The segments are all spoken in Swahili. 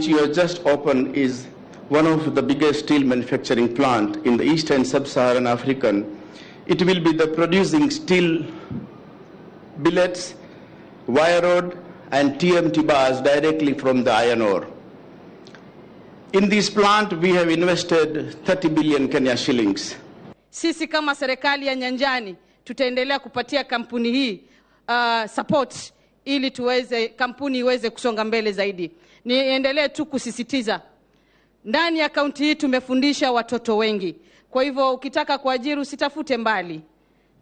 you have just opened is one of the biggest steel manufacturing plant in the East and Sub-Saharan African. It will be the producing steel billets, wire rod and TMT bars directly from the iron ore. In this plant we have invested 30 billion Kenya shillings. Sisi kama serikali ya Nyanjani tutaendelea kupatia kampuni hii support ili kampuni iweze kusonga mbele zaidi. Niendelee tu kusisitiza, ndani ya kaunti hii tumefundisha watoto wengi. Kwa hivyo ukitaka kuajiri usitafute mbali.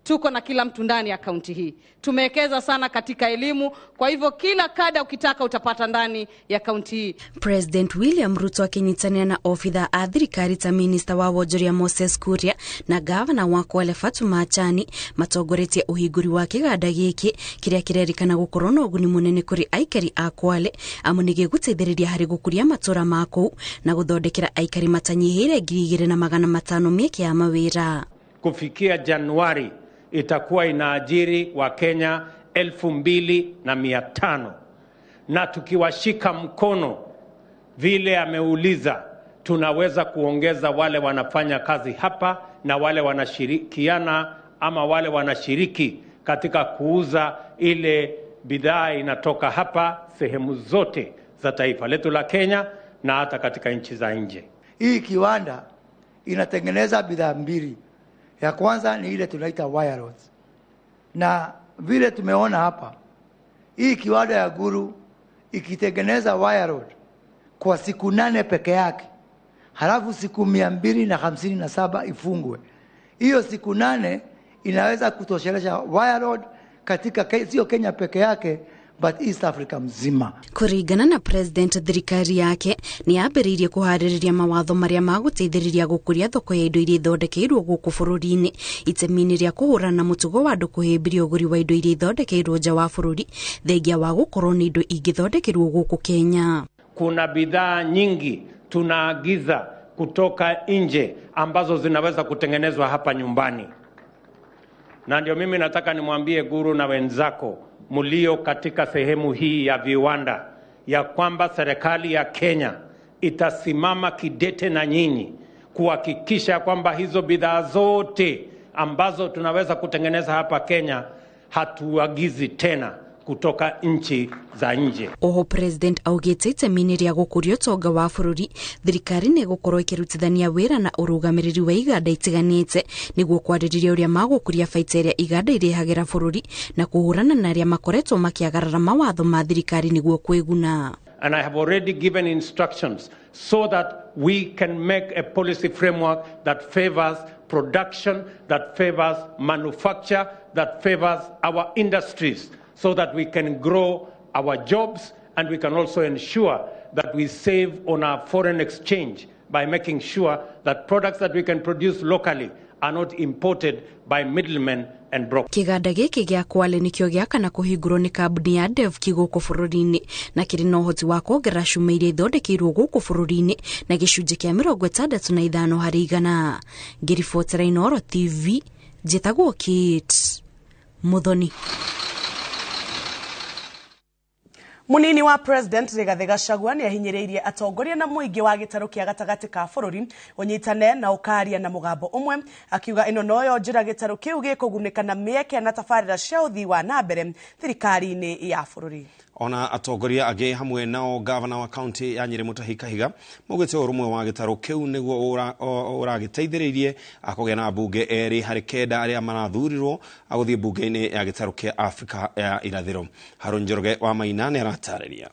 Tuko na kila mtu ndani ya kaunti hii. Tumewekeza sana katika elimu, kwa hivyo kila kada ukitaka utapata ndani ya kaunti hii. President William Ruto akinyitania na ofitha a thirikari ta Minister wa Wonjoria Moses Kuria na Gavana wa Kwale Fatuma Achani matongoretie uhinguri wa kiganda giki kiria kirerikana gukorwo na uguni munene kuri aikari a Kwale amu ni giguteithiriria hari gukuria matura mako na guthondekera aikari matanyihire 2,500 mieke ya mawira. Kufikia Januari itakuwa inaajiri wa Kenya 2,500 na tukiwashika mkono vile ameuliza, tunaweza kuongeza wale wanafanya kazi hapa na wale wanashirikiana ama wale wanashiriki katika kuuza ile bidhaa inatoka hapa sehemu zote za taifa letu la Kenya na hata katika nchi za nje. Hii kiwanda inatengeneza bidhaa mbili. Ya kwanza ni ile tunaita wire rods. Na vile tumeona hapa, hii kiwanda ya Guru ikitengeneza wire rod kwa siku 8 peke yake, halafu siku 257 ifungwe. Hiyo siku 8 inaweza kutosheleza wire rod katika sio Kenya peke yake, but East Africa mzima. Kuringana na President thirikari yake ni ambiririe kuhaririria mawatho maria maguteithiriria gukuria thoko ya indo iria ithondekeirwo guku bururi-ini itemi-ini ria kuhurana na mutugo wa andu kuhimbiria uguri wa indo iria ithondekeirwo nja wa bururi thengia wa gukorwo ni indo ingithondekerwo guku Kenya. Kuna bidhaa nyingi tunaagiza kutoka nje ambazo zinaweza kutengenezwa hapa nyumbani. Na ndio mimi nataka nimwambie Guru na wenzako mulio katika sehemu hii ya viwanda ya kwamba serikali ya Kenya itasimama kidete na nyinyi kuhakikisha kwamba hizo bidhaa zote ambazo tunaweza kutengeneza hapa Kenya hatuagizi tena kutoka nchi za nje. Oho President augite itemi-ini ria gukuria utonga wa bururi thirikari ni gukorwo ikirutithania wira na urugamiriri wa iganda itiganite niguo kwaririria uria magukuria baita iria iganda irehagira bururi na kuhurana na aria makoretwo makiagarara mawatho ma thirikari niguo kwiguna. And I have already given instructions so that we can make a policy framework that favors production, that favors manufacture, that favors our industries, so that we can grow our jobs and we can also ensure that we save on our foreign exchange by making sure that products that we can produce locally are not imported by middlemen and brokers. Kiganda giki gia Kwale nikio giakana kuhingurwo ni kambuni ya Advocacy guku bururi-ini na kiri na uhoti wa kuongerera cuma iria ithondekeirwo guku bururi-ini na gicunji kia 65 harĩ 100. Ngiribotera Inooro TV, njitagwo Kate Muthoni. Munini wa President Rigathi Gachagua ni ahinyiriirie atongoria na muingi wa gitaro kia gatagati ka bururi unyitane na ukaria na mugambo umwe akiuga ino noyo njira gitaro kiu gikuguneka na mieke na tafarira cia uthii wa nambere thirikari-ini ya bururi. Ona atongoria age hamwe nao Gavana wa county ya Nyeri Mutahi Kahiga maugite urumwe wa gitaro kiu niguo uragiteithiririe akogea na bunge eri hari kenda aria marathurirwo aguthie bunge-ini ya gitaro kia Africa ya irathiro. Harun Njoroge wa Maina ni aratareria.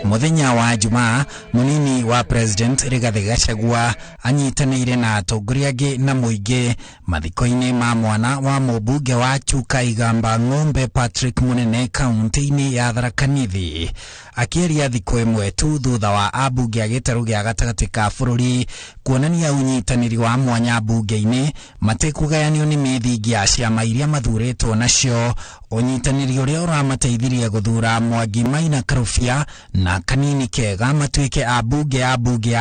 Muthenya wa Jumaa, munini wa President Rigathi Gachagua anyitanĩire na atongoria angĩ na muingi mathiko-inĩ ma mwana wa mũmbunge wa Chuka Igamba Ng'ombe Patrick Munene kaunti-inĩ ya Tharaka Nithi. Akĩaria thikũ ĩmwe tu thutha wa ambunge a gĩtarũ gĩa gatagatĩ ka bũrũri kuonania ũnyitanĩri wa mwanya bunge-inĩ matekũgayanio nĩ mĩthingi ya ciama iria mathurĩtwo nacio, ũnyitanĩri ũrĩa ũramateithirie gũthura Mwangi Maina Karufia na Kanini Kega matuĩke ambunge ya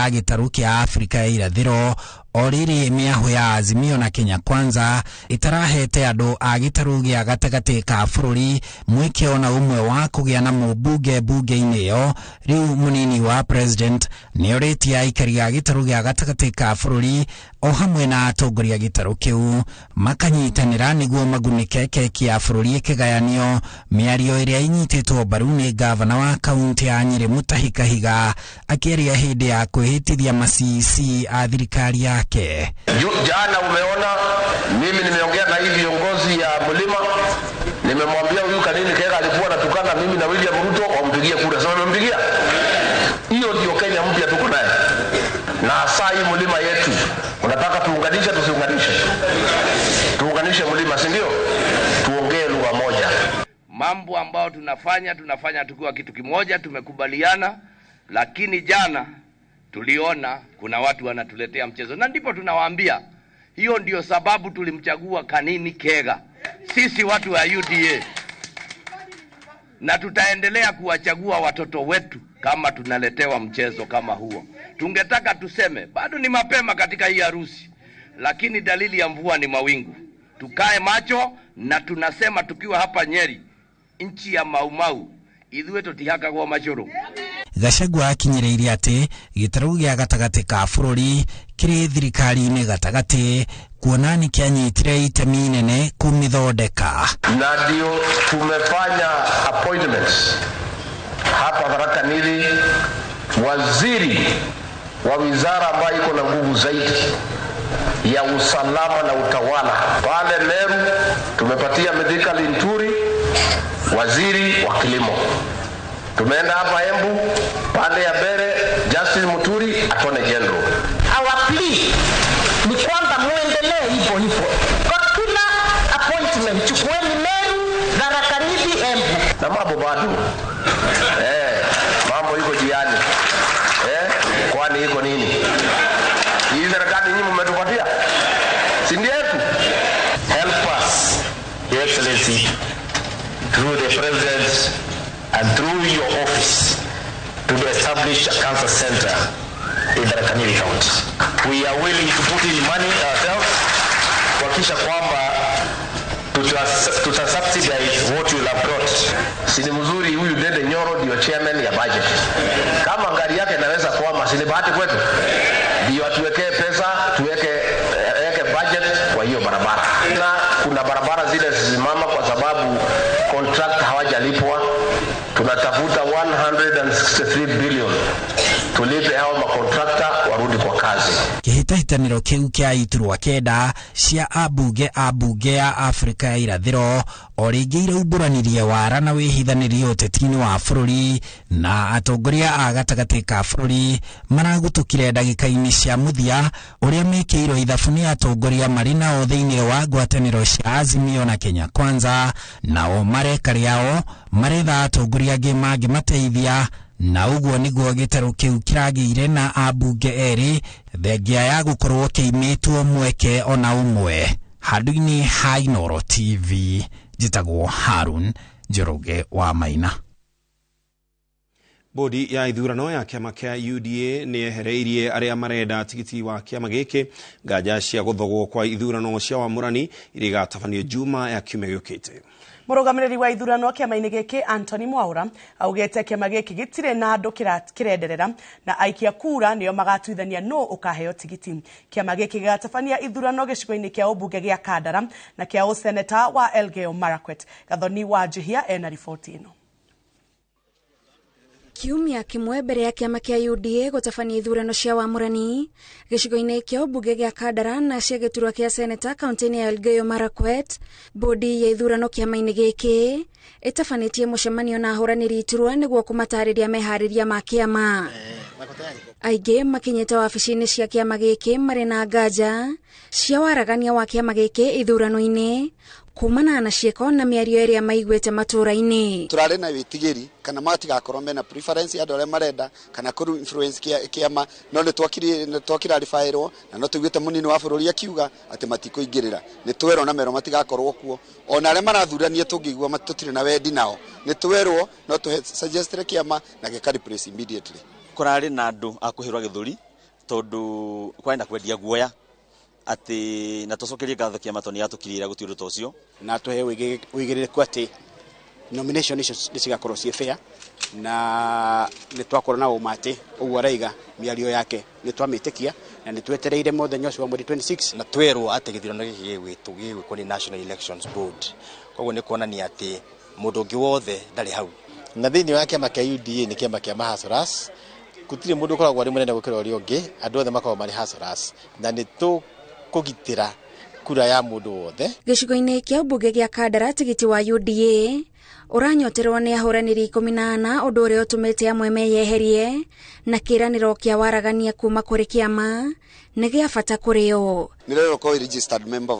gĩtarũ kĩa Afrika ya irathĩro oriri miaho ya Azimio na Kenya Kwanza itarahete andu a gitaru gia gatagati ka bururi mweke ona umwe wa kugia na mubunge bunge-ini yo. Riu munini wa president ni oriti aikari a gitaru gia gatagati ka bururi o hamwe na atongoria gitaru kiu makanyitanira niguo magunike keki ya bururi ikigayanio. Miario iria inyititwo mbaru ni gavana wa kaunti ya Nyeri Mutahikahiga akiaria hindi ya kwihitithia macisi a thirikari yake. Jana umeona mimi nimeongea na hivi viongozi ya Mlima, nimemwambia huyu Kanini Kega alikuwa anatukana mimi na William Ruto wampigie kura. Sasa wamempigia. Hiyo ndio Kenya mpya tuko naye. Na saa hii Mlima yetu unataka tuunganishe tusiunganishe? Tuunganishe Mlima, si ndio? Tuongee lugha moja. Mambo ambayo tunafanya tukiwa kitu kimoja, tumekubaliana, lakini jana tuliona kuna watu wanatuletea mchezo, na ndipo tunawaambia hiyo ndio sababu tulimchagua Kanini Kega, sisi watu wa UDA, na tutaendelea kuwachagua watoto wetu kama tunaletewa mchezo kama huo. Tungetaka tuseme bado ni mapema katika hii harusi, lakini dalili ya mvua ni mawingu. Tukae macho, na tunasema tukiwa hapa Nyeri, nchi ya Maumau, ithuĩ tũtihakagwo machoro. Gachagua akinyiriire ati gitaru gia gatagati ka bururi kiri thirikari-ini gatagati kuona ni kianyitire itemi nene kumithondeka. Na ndio tumefanya appointments hapa Tharaka Nithi. Waziri wa wizara ambayo iko na nguvu zaidi ya usalama na utawala pale Meru tumepatia medical inturi waziri wa kilimo. Tumeenda hapa Embu pande ya Bere Justice Muturi Attorney General. Our plea ni kwamba muendelee hivyo hivyo. Kwa kila appointment chukueni Meru, Tharaka Nithi, Embu. Na mambo bado. Mambo iko jiani. Kwani iko nini? Hii serikali nyinyi mmetupatia? Si ndio yetu? Help us, Your Excellency, through the President and through your office to establish a cancer center in the Nyeri County. We are willing to put in money ourselves kuhakikisha kwamba tutasubsidize what you have brought. Si ni mzuri huyu Dede Nyoro ndio chairman ya budget. Kama gari yake inaweza kuama, si ni bahati kwetu. Ndio atuwekee pesa, tuweke budget kwa hiyo barabara. Na kuna barabara zile zisimama kwa sababu contract hawajalipwa. Tunatafuta 163 billion tulipe hao makontrakta warudi kwa kazi. Kihitahitaniro kiu kia iturwa kenda cia abunge ya Afrika ya irathiro oringiire umburanirie wara na wihithanirie utetini wa bururi na atongoria a gatagati ka bururi maragutukire ndagika-ini cia muthia uria mekiirwo ithabu ni atongoria mari nao thiini wa ngwataniro cia Azimio na Kenya Kwanza, nao mareka riao maretha atongoria angi mangimateithia, na uguo niguo gitaru kiu kiragiire na abunge eri thengia ya gukorwo kiimitwo mweke ona umwe. Handu-ini ha Inooro TV, njitagwo Harun Njoroge wa Maina. Bodi ya ithurano ya kiama kia UDA ni ehereirie aria marenda tigiti wa kiama giki ngaja cia guthogwo kwa ithurano cia wamurani irigatabanio juma ya kiumia giukite. Murugamiriri wa ithurano kiama-ini giki Anthony Mwaura augete kiama giki gitire na andu kirenderera na aikia kura niyo magatuithania no ukaheo tigiti. Kiama giki gigatabania ithurano gicigo-ini kia ubunge gia Kandara na kia useneta wa Elgeyo Marakwet. Gathoni wa Jihia ena ripoti ino. Kiumia kimwe mbere ya kiama kia UDA gutabania ithurano cia wamurani gicigo-ini kia ubunge gia Kandara na cia giturwa kia seneta kaunti-ini ya Elgeyo Marakwet, bodi ya ithurano kiama-ini giki itabanĩtie mũcemanio na ahũranĩri iturwa nĩguo kũmatarĩria meharĩria ma kiama. Aingĩ makinyĩte wabici-inĩ cia kiama gĩkĩ marĩ na nganja cia waragania wa kiama gĩkĩ ithurano-inĩ kumana na ciĩko na mĩario ĩrĩa maiguĩte matũra-inĩ. Turarĩ na wĩtigĩri kana matigakorwo mena preference ya andũ arĩa marenda kana kũru influence kiama, no nĩ twakira rifaĩrwo na no tũiguĩte mũnini wa bũrũri akiuga atĩ matikũingĩrĩra. Nĩ twerwo na mero matigakorwo kuo, ona arĩa marathurania tũngĩigua tũtirĩ na wendi nao. Nĩ twerwo no tũhe suggest kiama na gĩka replace immediately. Kũrarĩ na andũ a kũhĩrwo gĩthũri tondu kwenda kwendia guoya ati na tucokerie ngatho kiama toni yatukirira guti undu ucio na tuhe wigirireku ati nomination icio cigakorwo ci fair na ni twakora na umati uguo araiga miario yake ni twamitikia na ni twetereire muthenya ucio wa mweri 26 na twerwo ati githurano giki gigwikwo ni National Elections Board koguo ni kuonania ati mundu ungi wothe ndari hau na thiini wa kiama kia UDA ni kiama kia mahasuras gutire mundu ukoragwo ari munene gukira uri ungi andu othe makoragwo mari hasuras na ni tu kugitira kura ya mundu wothe. Gicigo-ini kia mbunge gia Kandara tigiti wa UDA uranyoterwo ni ahuraniri 14 undu uria utumite amwe meyeherie na kiraniro kia waragania kuma kuri kiama ni gia bata kurio. Ni rero ko registered member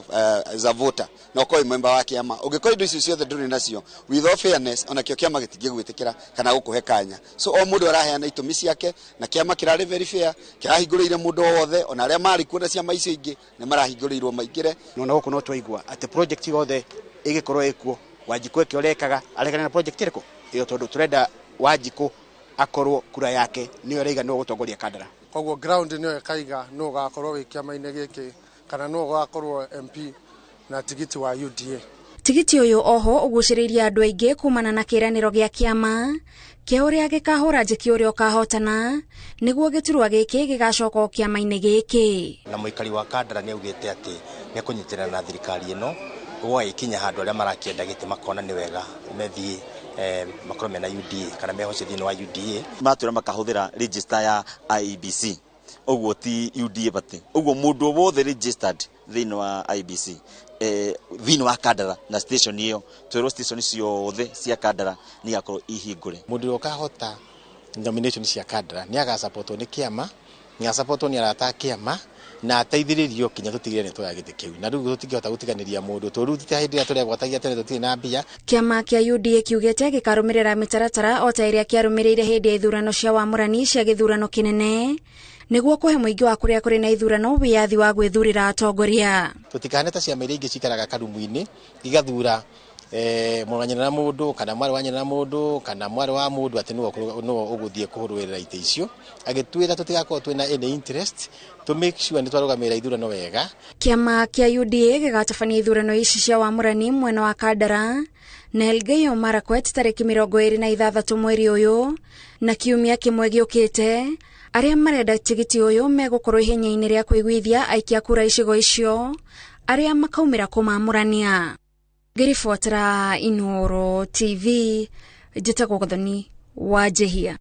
as a voter no ko member wa kiama ugikora indo icio ciothe nduri nacio with fairness ona kio kiama gitingi gwitikira kana gukuhe kanya so o mundu araheana itumi ciake na kiama kirari very fair kirahinguriire mundu wothe ona aria mari kuona ciama icio ingi ni marahinguriirwo maingire no guku no twaigua ati project yothe igikorwo ikuo Wanjiku ekiorekaga arekana na project iriko iyo tondu turenda Wanjiku akorwo kura yake niyo reiga no gutongoria Kandara koguo ground niyo ekaiga no gakorwo wikiama-ini giki kana no gakorwo MP na tigiti wa UDA. Tigiti uyu oho uguciriria andu aingi kumana na kiraniro gia kiama kia uria gikahura njiki uria ukahotana niguo giturwa giki gigacoka kiama-ini giki. Na muikari wa Kandara ni augite ati ni kunyitirana na thirikari ino gwa ikinya handu aria marakienda giti makona ni wega methi makorwo mena UDA kana mehoce thini wa UDA matura makahuthira register ya IEBC uguo ti UDA bati uguo mundu wothe registered thini wa IEBC thini wa Kandara na station iyo twero station ciothe cia Kandara ni gakorwo ihingure mundu ukahota nomination cia Kandara ni aga support ni kiama ni support ni arata kiama na ateithiririo kinya tutigire ni twa giti kiu na riu tutingihota gutiganiria mundu turutite hindi ya turi gwatagia tene tutiri na mbia. Kiama kia UDA kiugete gikarumirira mitaratara o ta iria kiarumirire hindi ya ithurano cia wamurani cia githurano kinene niguo kuhe muingi wa kuria kuri na ithurano wiathi wa gwithurira atongoria. Tutikane ta ciama iria ingi cikaraga karumu-ini igathura mwanyina na mundu kana mwari wa nyina na mundu kana mwari wa mundu ati no uguthie kuhurwirira ite icio agitwira tutigakorwo twina any interest to make sure ni twarugamira ithurano wega. Kiama kia UDA gigatabania ithurano ici cia wamurani mwena wa Kandara na Elgeyo Marakwet tariki 26 mweri uyu na kiumia kimwe giukite aria marenda tigiti uyu megukorwo ihenya-ini ria kuiguithia aikia kura icigo icio aria makaumira kumamurania. Ngiribotera Inoro TV njitagwo Gathoni wa Jehia.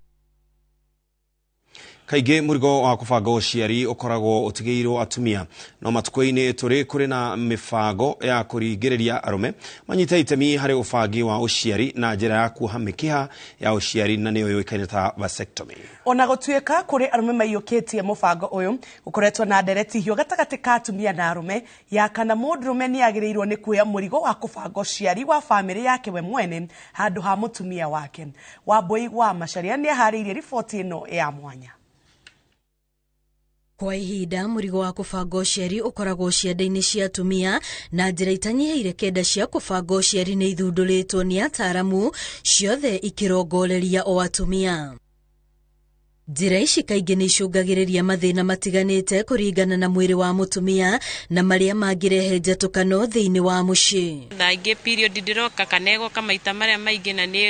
Kaingĩ mũrigo wa kũbanga ũciari ũkoragwo ũtigĩirwo atumia no matukũ-inĩ tũrĩ kũrĩ na mĩbango ya kũringĩrĩria arũme manyita itemi harĩ ũbangi wa ũciari na njĩra ya kuoha mĩkiha ya ũciari na nĩyo yũĩkaine ta vasectomy. Ona gũtuĩka kũrĩ arũme maiyũkĩtie mũbango ũyũ ũkoretwo na ndereti hiũ gatagatĩ ka atumia na arũme ya kana mũndũrũme nĩagĩrĩirwo nĩ kuoya mũrigo wa kũbanga ũciari wa bamĩrĩ yake we mwene handũ ha mũtumia wake. Wambui wa Macharia nĩaharĩirie riboti ĩno ya mwanya. Kwa ihinda mũrigo wa kũbanga ũciari ũkoragwo ciande-inĩ cia atumia na njĩra itanyiheire kenda cia kũbanga ũciari nĩ ithundũrĩtwo nĩ ataaramu ciothe ikirongoreria o atumia. Njĩra ici kaingĩ nĩ icũngagĩrĩria mathĩna matiganĩte kũringana na mwĩrĩ wa mũtumia na marĩa mangĩrehe njatũkano thĩinĩ wa mũciĩ. Thaingĩ period ndiroka kana ĩgoka maita marĩa maingĩ na nĩ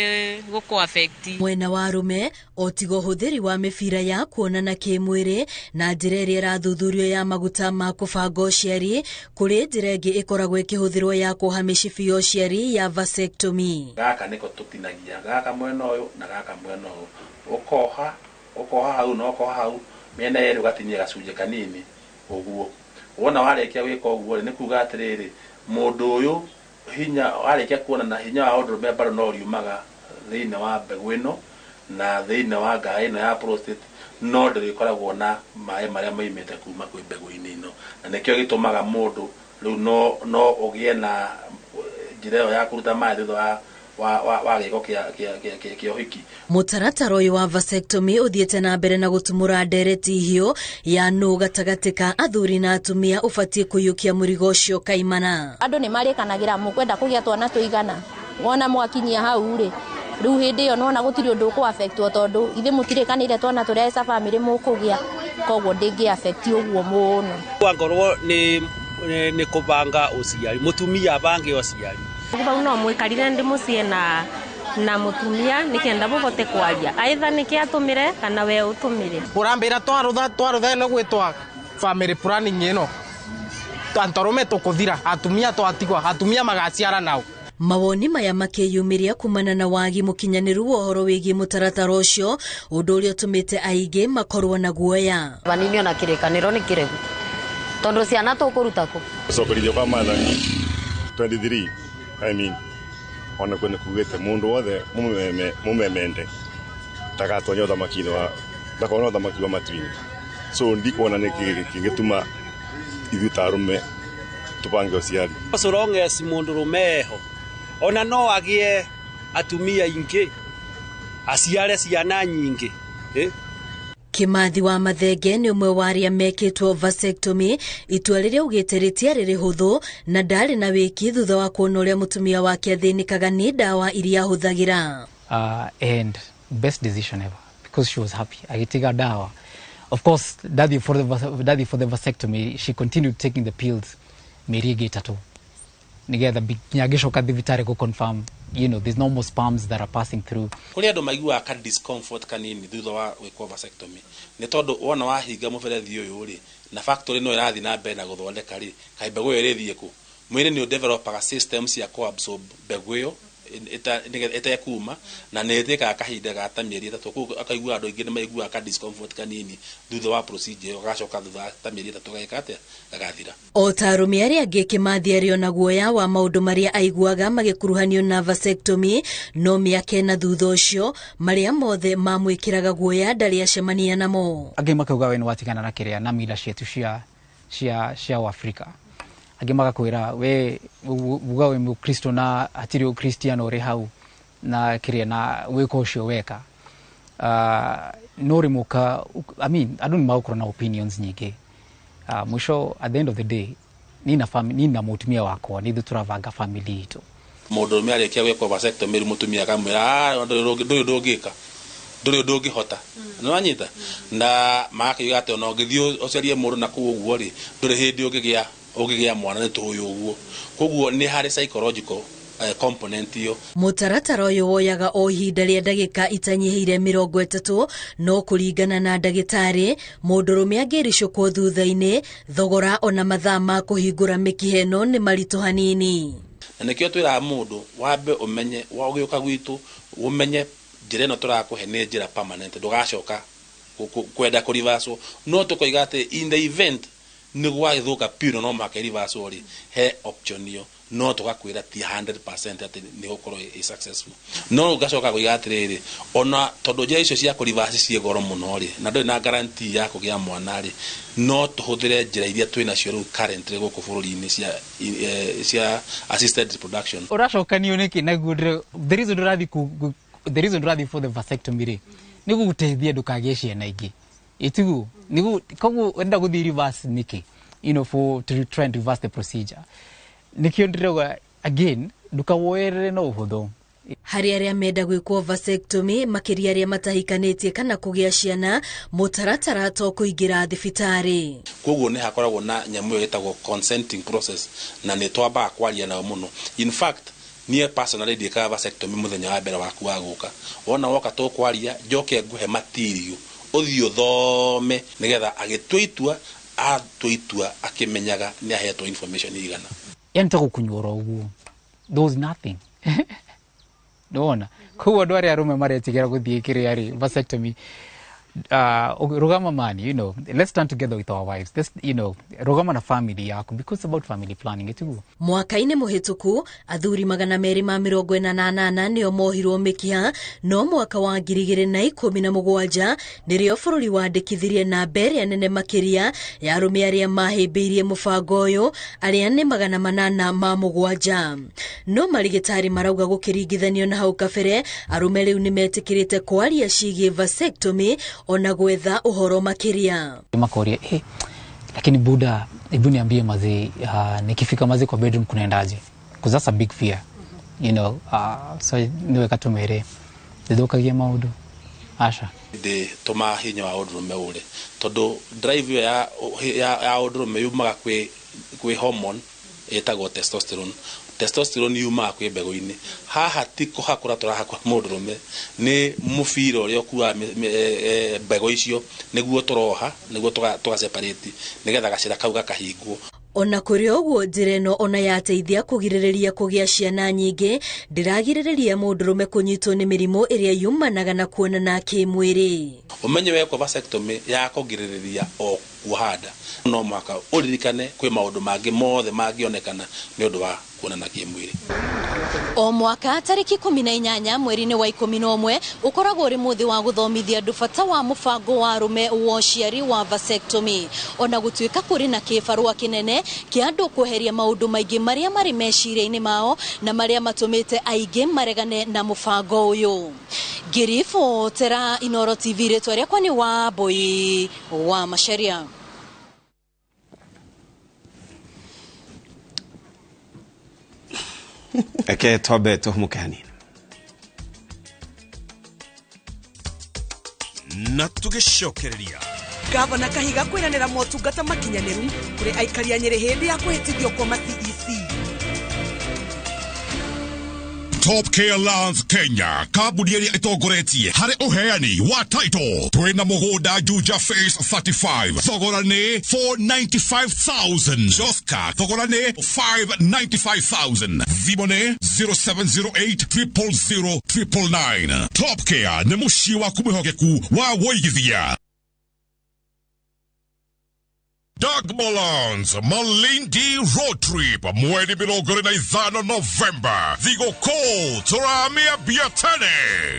gũkũ affect. Mwena wa arũme o tiga ũhũthĩri wa mĩbira ya kuonana kĩmwĩrĩ na njĩra ĩrĩa ĩrathuthurio ya maguta ma kũbanga ũciari kũrĩ njĩra ĩngĩ ĩkoragwo ĩkĩhũthĩrwo ya kuoha mĩcibi ya ũciari ya vasectomy. Gaka nĩko tũtinagia gaka mwena ũyũ na gaka mwena ũyũ ukoha hau no koha hau mena yero gatinia gacunje kanini uguo wona warekia wika uguo ni kuga atiriri mundu uyu hinya warekia kuona na hinya wa ndũrũme bado no riumaga thĩinĩ wa mbegũ ĩno na thĩinĩ wa ngaĩ ĩno ya prostate no ndĩkoragwo na maĩ marĩa maimĩte kuma kwĩ mbegũ-inĩ ĩno na nĩkĩo gĩtũmaga mũndũ rĩu no ũgĩe na njĩra ĩyo ya kũruta maĩ thutha wa gĩko kĩa ũhiki. Mũtaratara ũyũ wa vasectomy ũthiĩte na mbere na gũtumũra ndereti hiũ ya nũ gatagatĩ ka athuri na atumia ũbatiĩ kũiyũkia mũrigo ũcio kaimana. Andũ nĩ marĩkanagĩra mũkwenda kũgĩa twana tũigana wona mwakinyia hau rĩ riu hindi yo nona gutiri undu ku affect tondu ithe mutire kanire twana turesa family mukugia koguo ndingi affect uguo muno ngorwo ni kubanga uciari mutumia bange uciari kuba no mwikarire ndi mucie na mutumia nikenda bubote kwaria aitha nikiatumire kana we utumire urambira twarutha no gwitwa family planning ino tantorume tukuthira atumia twatigwa atumia magaciara nao mawoni maya makiyumiria kumana na wagi mukinyaniru wa horo wigi mutaratara ucio undu uria utumite aige makorwo na guoya vanini ona kirekaniro ni kiregu tondu ciana tukuruta ku sokorithio kwa mathani 23 I mean ona kwene kugete mundu wothe mumemende takatonya uthamaki wa takona uthamaki wa matwini so ndikuona nikigituma ithutarume tupange uciari so long as mundu rumeho ona no agie atumia ingi aciare ciana nyingi Kimathi wa Mathenge ni umwe wa aria mekitwo vasectomy itua riria ugite ritia riri huthu na ndari na wiki thutha wa kuona uria mutumia wake athinikaga ni dawa iria huthagira and best decision ever because she was happy agitiga dawa. Of course daddy for the vasectomy she continued taking the pills merigita tu nigetha nyagisho kadhivitare ko confirm there's no more sperms that are passing through. Kuri andu maigua ka discomfort kanini thutha wa gwikwo vasectomy ni tondu wona wahinga muberethi uyu ri na factory no irathi na mbere na guthondeka ri kaibego irithie ku mwiri ni developaga systems ya ko absorb bego iyo eta kuma na neteka kahinda ga ta mieri 3 ku akaigua andu ingi ni maigua ka discomfort kanini thutha wa procedure ugacoka thutha ta mieri 3 gaikate gagathira otarumi aria angi Kimathi ario na guoya wa maundu maria aiguaga magikuruhanio na vasectomy no miake na thutha ucio maria mothe mamwikiraga guoya ndari acemania namo angi makauga we ni watigana na kiria na mila cietu cia Afrika angi magakwira we uga we mukristo na atiri ukristiano uri hau na kiria na wiko ucio weka no rimuka I mean I don't know na opinions nyingi mwisho at the end of the day nina mutumia wakwa nithu turavanga family itu mundu mi arikia gwikwo vasectomy mutumia akamwira nduri ndungihota no anyita na makiuga ati ona ngithio ocerie mundu na ku uguo ri nduri hindi ugigia mwana ni tuyu uguo koguo ni hari psychological component yo mutaratara uyu woyaga o ihinda ria ndagika itanyihire 30 no kuringana na ndagitari mundurume angiricukwo thutha-ini thogora ona mathaa ma kuhingura mikihe no ni marito hanini na nikio twira mundu wambe umenye wagiuka gwitu umenye njira ino turakuhe ni njira permanent ndugacoka kwenda kurivaso no tukoiga ati in the event ni gwathuka pure no makerivaso ri he option yo no tugakwira ti 100% ati ni gukorwo successful no ugacoka kuiga atiriri ona tondu njira icio cia kurivasi cie goro muno ri na ndoi na guarantee ya kugia mwana ri no tuhuthire njira iria twina cio riu currently guku bururi-ini cia assisted reproduction uracokanio niki naguo the reason ndurathi for the vasectomy ri ni guguteithia ndukagie ciana ingi itigu nigu kogu enda guthi reverse niki for to try and reverse the procedure nikio ndiroga again ndukawoerere no uhuthu hari aria menda gwikwo vasectomy makiria aria matahikanitie kana kugia ciana mutaratara to kuingira thibitari koguo ni hakoragwo na nyamu yetagwo consenting process na ni twamba kwaria na muno in fact nie personally ndika vasectomy muthenya wa mbere waku wa guka wona woka to kwaria njoke nguhe material uthio thome nigetha agitwitua akimenyaga ni ahetwo information igana yanta gukunyora uguo there was nothing ndona kuwa ndwari arume maretigera guthie kiria ri vasectomy rugama mani let's stand together with our wives this rugama na family yako because it's about family planning itugu mwaka-ini muhituku athuri 248 nio mohirwo mikiha no mwaka wa 2017 nirio bururi wandikithirie na mbere nene makiria ya arume aria mahimbiirie mubango uyu aria ni 807 no marigitari marauga gukiringithanio na hau kabere arume riu ni metikirite kwaria cigie vasectomy ona gwetha uhoro makiria makoria lakini buda hebu niambie mazi nikifika mazi kwa bedroom kunaendaje because that's a big fear so niwe katumere ndithukagia maundu aca ndi tuma hinya wa undurume ure tondu drive ya undurume yumaga kwi hormone etagwo testosterone yumaga kwi mbegu-ini haha tiko hakura turahakwa mundurume ni mufiro rio kuwa mbegu icio niguo turoha niguo tuga separate nigetha gacira kau gakahingwo. Ona kuri oguo njira ino ona yateithia kugiririria kugia ciana nyingi ndiragiririria mundurume kunyitwo ni mirimo iria yumanaga na kuonana kimwiri. Umenye weko vasectomy ya kugiririria o kuhanda no mwaka uririkane kwi maundu mangi mothe mangionekana ni undu wa kuonana kimwiri. O mwaka tariki 18 mweri-ini wa 11 ukoragwo uri muthi wa guthomithia andu bata wa mubango wa rume wa uciari wa vasectomy. Ona gutuika kuri na kibarua kinene kia andu kweheria maundu maingi maria mari meciria-ini mao na maria matumite aingi maregane na mubango uyu. Girifo tera Inoro TV ritwa riakwa ni wa Boy wa Masharia. Eke tobe tuhumukani. Na tugicokereria Gavana Kahiga kwiranira motungata makinyaniru kuri aikari a Nyeri hindi ya kuhitithio kwa CEC. Top Care Lands Kenya kabudi iria itongoretie hari uheani wa title twina mugunda Juja Phase 35 thogora ni 495,000 Joska thogora ni 595,000 Vimone 0708 Top Care ni mushi wa kumihogeku wa woigithia. Doug Malon's Malindi Road Trip mwezi 25 November Vigo Call Toramia Biatane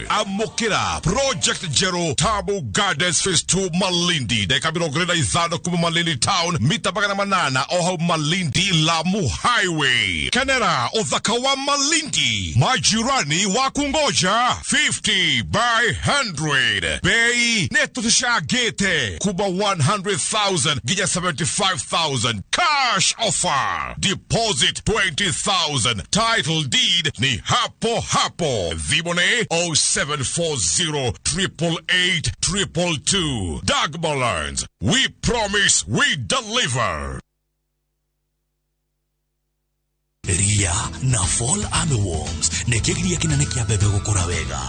Amokira Project Jero Tabu Gardens Phase 2 Malindi Deka 25 kuma Malindi Town Mitabagana Manana Oho Malindi Lamu Highway Kanera Othakawa Malindi Majirani Wakungoja 50 by 100 Bei Netutisha Gete Kuba 100,000 Gija 75,000 cash offer. Deposit 20,000. Title deed ni hapo hapo. Vimone 0740 888 222. Doug Mullins. We promise we deliver. Ria na Fall Armyworms nekigiria kinene kia bebe gukura wega.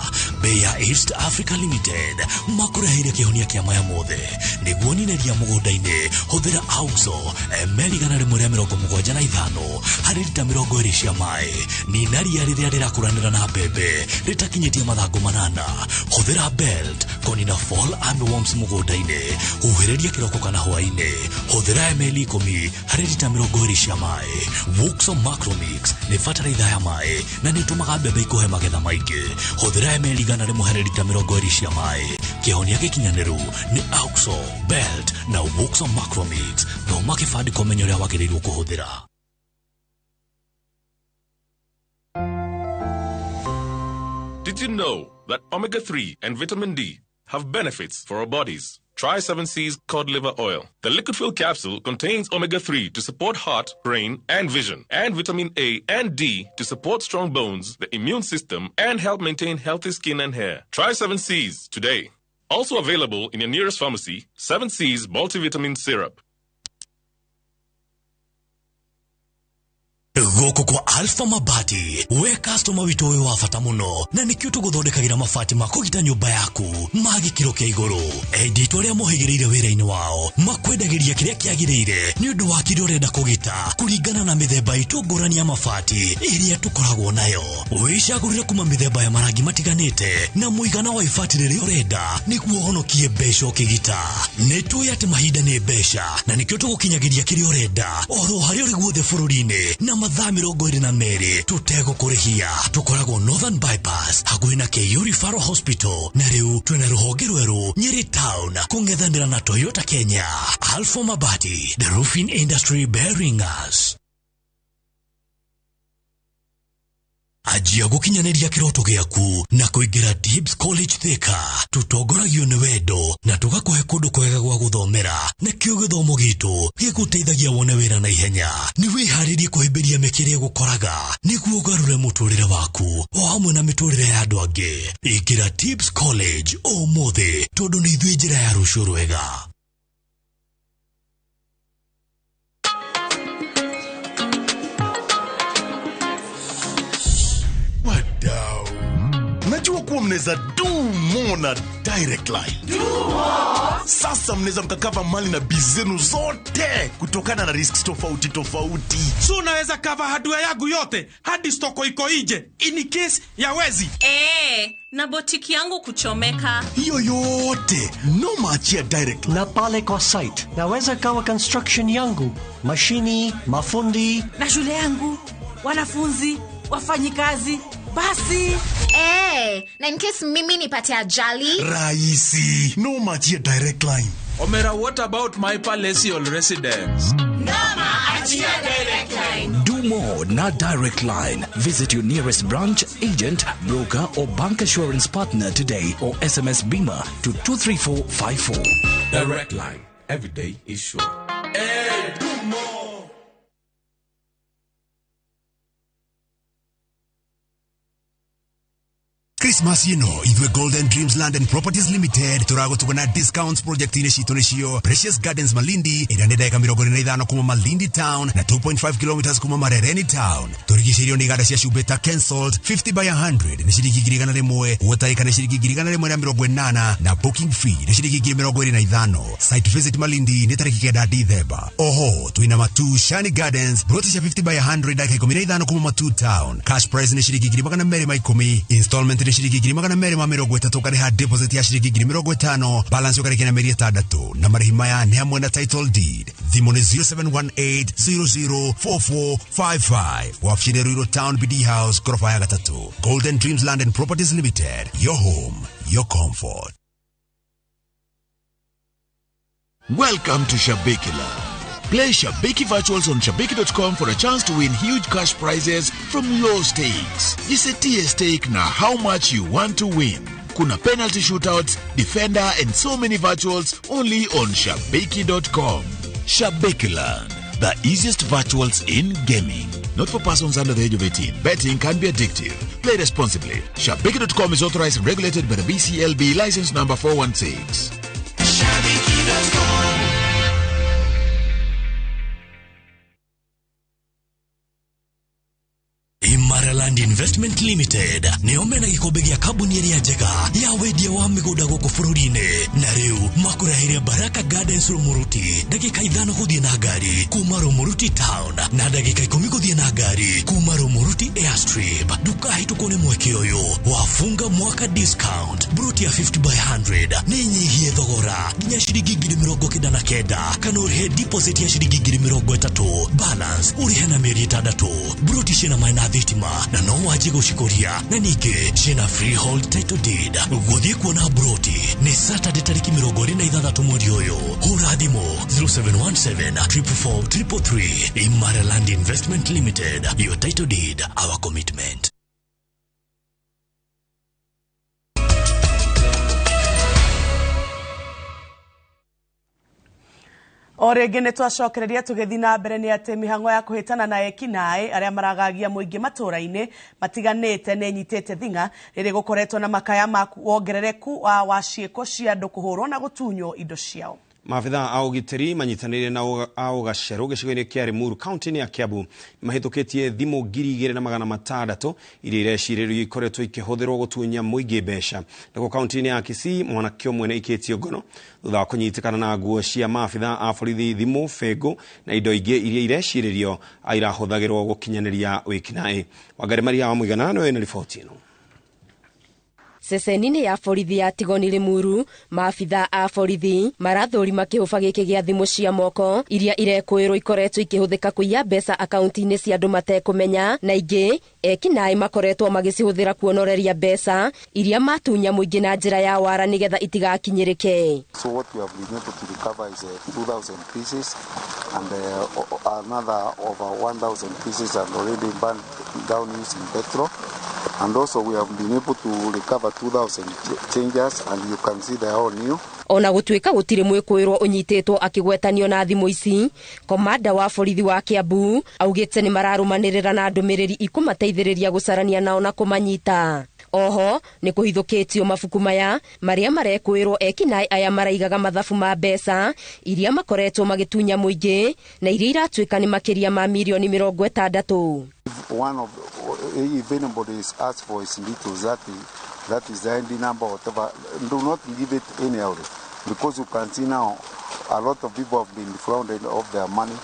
Beya East Africa Limited makurehire kihonia kia maya mothe niguo nineria mugunda-ini huthira auxo ml 175 hari lita 20 cia mai ninaria riria rirakuranira na bebe ritakinyitie mathangu 8 huthira belt konina Fall Armyworms mugunda-ini huhiriria kiroko kana hwaini huthira ml 10 hari lita 20 cia mai Wuxo Macromix ni fatalaitha ya mai na nitumaga bebe ikuhe magetha maingi huthira ml 100 lita 20 cia mai kihonia gikinyaniru ni auxo belt na Wuxo Macromix thoma kibandi komenyo ria wagirirwo kuhuthira. Did you know that omega-3 and vitamin D have benefits for our bodies? Try 7C's cod liver oil. The liquid fill capsule contains omega-3 to support heart, brain, and vision, and vitamin A and D to support strong bones, the immune system, and help maintain healthy skin and hair. Try 7C's today. Also available in your nearest pharmacy, 7C's multivitamin syrup. Goko kwa Alpha Mabati we customer witu we wafata muno na nikio tuguthondekagira mabati makugita nyumba yaku magikiro kia iguru edit uria muhigirire wira-ini wao makwendagiria kiria kiagirire ni undu wa kiria urenda kugita kuringana na mithemba itu ngurani ya mabati iria tukoragwo nayo wicagurire kuma mithemba ya marangi matiganite na muigana wa ibati riria urenda niguo honokie mbeca ukigita netu yate mahinda ni mbeca na nikio tugukinyagiria kiria urenda oro hari uri guothe bururi-ini na mathaa 22 tutego kurihia tukoragwo Northern Bypass hakuhi na KU Referral Hospital na riu twina ruhonge rweru Nyeri Town kungethanira na Toyota Kenya. Alpha Mabati, the roofing industry bearing us. Ajia gukinyaneria kiroto giaku na kuingira Dibs College Thika. Tutongoragio ni wendo na tugakuhe kundu kwega gwa guthomera. Nikio githomo gitu giguteithagia wone wira na ihenya. Ni wiharirie kuhimbiria mikiri gukoraga niguo ugarure muturire waku o hamwe na miturire ya andu angi. Ingira Dibs College umuthi tondu ni ithui njira ya rucio rwega. Najua kuwa mneza do more na direct line. Sasa mneza mkakava mali na bizenu zote kutokana na risks tofauti tofauti. So unaweza cover hardware yangu yote hadi stoko iko nje in case ya wezi. Na botiki yangu kuchomeka. Hiyo yote no maachia direct line. Na pale kwa site naweza kawa construction yangu, mashini, mafundi na shule yangu, wanafunzi, wafanyikazi. Basi na in case mimi nipate ajali rahisi no maachia direct line. Omera, what about my palatial residence? Nama achia direct line. Do more na direct line. Visit your nearest branch, agent, broker or bank assurance partner today or SMS Bima to 23454. Direct line. Every day is sure. Do more. Christmas ithwe Golden Dreams Land and Properties Limited turago tugana discounts project ine shito nishio Precious Gardens Malindi ina ndeka 25 kuma Malindi town na 2.5 kilometers kuma Marereni town. Turigishiriyo ni gada cia shubeta cancelled 50 by 100 ni shiriki girigana rimwe wataika ni shiriki girigana rimwe na 80 na booking fee ni shiriki 25. Site visit Malindi ni tariki 9 December. Oho tuina matu Shani Gardens brotisha 50 by 100 dakika 15 kuma Matu town. Cash price ni shiriki 10 installment shiriki giri magana mere ma 30 kariha deposit ya shiriki giri 50 balance yokareke na meri 6 na marihima ya ni hamwe na title deed thimone 0718004455 wafshire Ruiro Town BD House Korofaya 3. Golden Dreams Land and Properties Limited, your home, your comfort. Welcome to Shabikila. Play Shabiki Virtuals on Shabiki.com for a chance to win huge cash prizes from low stakes. Jisetie stake na how much you want to win. Kuna penalty shootouts, defender and so many virtuals only on Shabiki.com. Shabikiland, the easiest virtuals in gaming. Not for persons under the age of 18. Betting can be addictive. Play responsibly. Shabiki.com is authorized and regulated by the BCLB license number 416. Shabiki.com. Imaraland Investment Limited ni omena gikombe gia kabuni ria njega ya wendia wa migunda guku bururi-ini na riu makurahiria Baraka Gardens Rumuruti ndagika 5 guthie na ngari kuma Rumuruti town na ndagika 10 guthie na ngari kuma Rumuruti airstrip. Ndukahitukwo ni mweke uyu wafunga mwaka discount bruti ya 50 by 100 ni nyihie thogora nginya shiringi 99 kana urihe deposit ya shiringi 30 balance urihe na mieri 6 bruti cina maina thitima na no waje gucikoria na ninge cina freehold title deed. Guthie kuona broti ni Saturday tariki 26 mweri uyu. Hura thimo 0717443333. Imaraland Investment Limited, your title deed, our commitment. Orege netwacokereria tugethina mbere ni ati mihango ya kuhitana na ekinae aria maragagia muingi matura-ini matiganite ne nyitete thinga riri gukoretwo na makaya ma wongerereku wa ciiko cia andu kuhurwo na gutunyo indo ciao. Maafitha a ugitiri manyitanire na ugacero gicigo-ini kia Nyeri County ya Kiambu mahitukitie thimu 2,600 iria ireciririo ikoretwo ikihũthĩrwo gutunya muingi mbeca. Nako kaunti-ini ya Kisii mwanake ũmwe nĩ ikĩtio ngono thutha wa kũnyitikana na nguo cia maafitha a borithi, thimu, fengo na indo ingĩ iria ireciririo irahũthagĩrwo gũkinyanĩria wĩkinaĩ. Wangari Maria wa Mũigana nĩwe na riboti ĩno. Ceceni-inĩ ya borithi ya Tigoni Limuru, maafitha a borithi marathũrima kĩhũba gĩkĩ gĩa thimũ cia moko iria irekũĩrwo ikoretwo ikĩhũthĩka kũiya mbeca akaunti-inĩ cia andũ matekũmenya, na ingĩ ekinaĩ makoretwo magĩcihũthĩra kuonoreria mbeca iria matunya mũingĩ na njĩra ya wara nĩgetha itigakinyĩrĩke. So what we have been able to recover is 2,000 pieces and another over 1,000 pieces have already burned down using petrol. And also we have been able to recover 2,000 changes, and you can see they are all new. Ona gutuika gutire mwikuirwo unyititwo akigwetanio na thimu ici, komanda wa borithi wa Kiambu augite ni mararumanirira na ndumiriri ikumateithiriria gucarania nao na kumanyita. Oho ni kuhithukitio mabuku maya maria marekwirwo ekinai aya maraigaga mathabu ma mbeca iria makoretwo magitunya muingi na iria iratuika ni makiria ma milioni 60. One of if anybody is asked for his details, that is the ID number, whatever. Do not give it anyhow, because you can see now a lot of people have been defrauded of their money.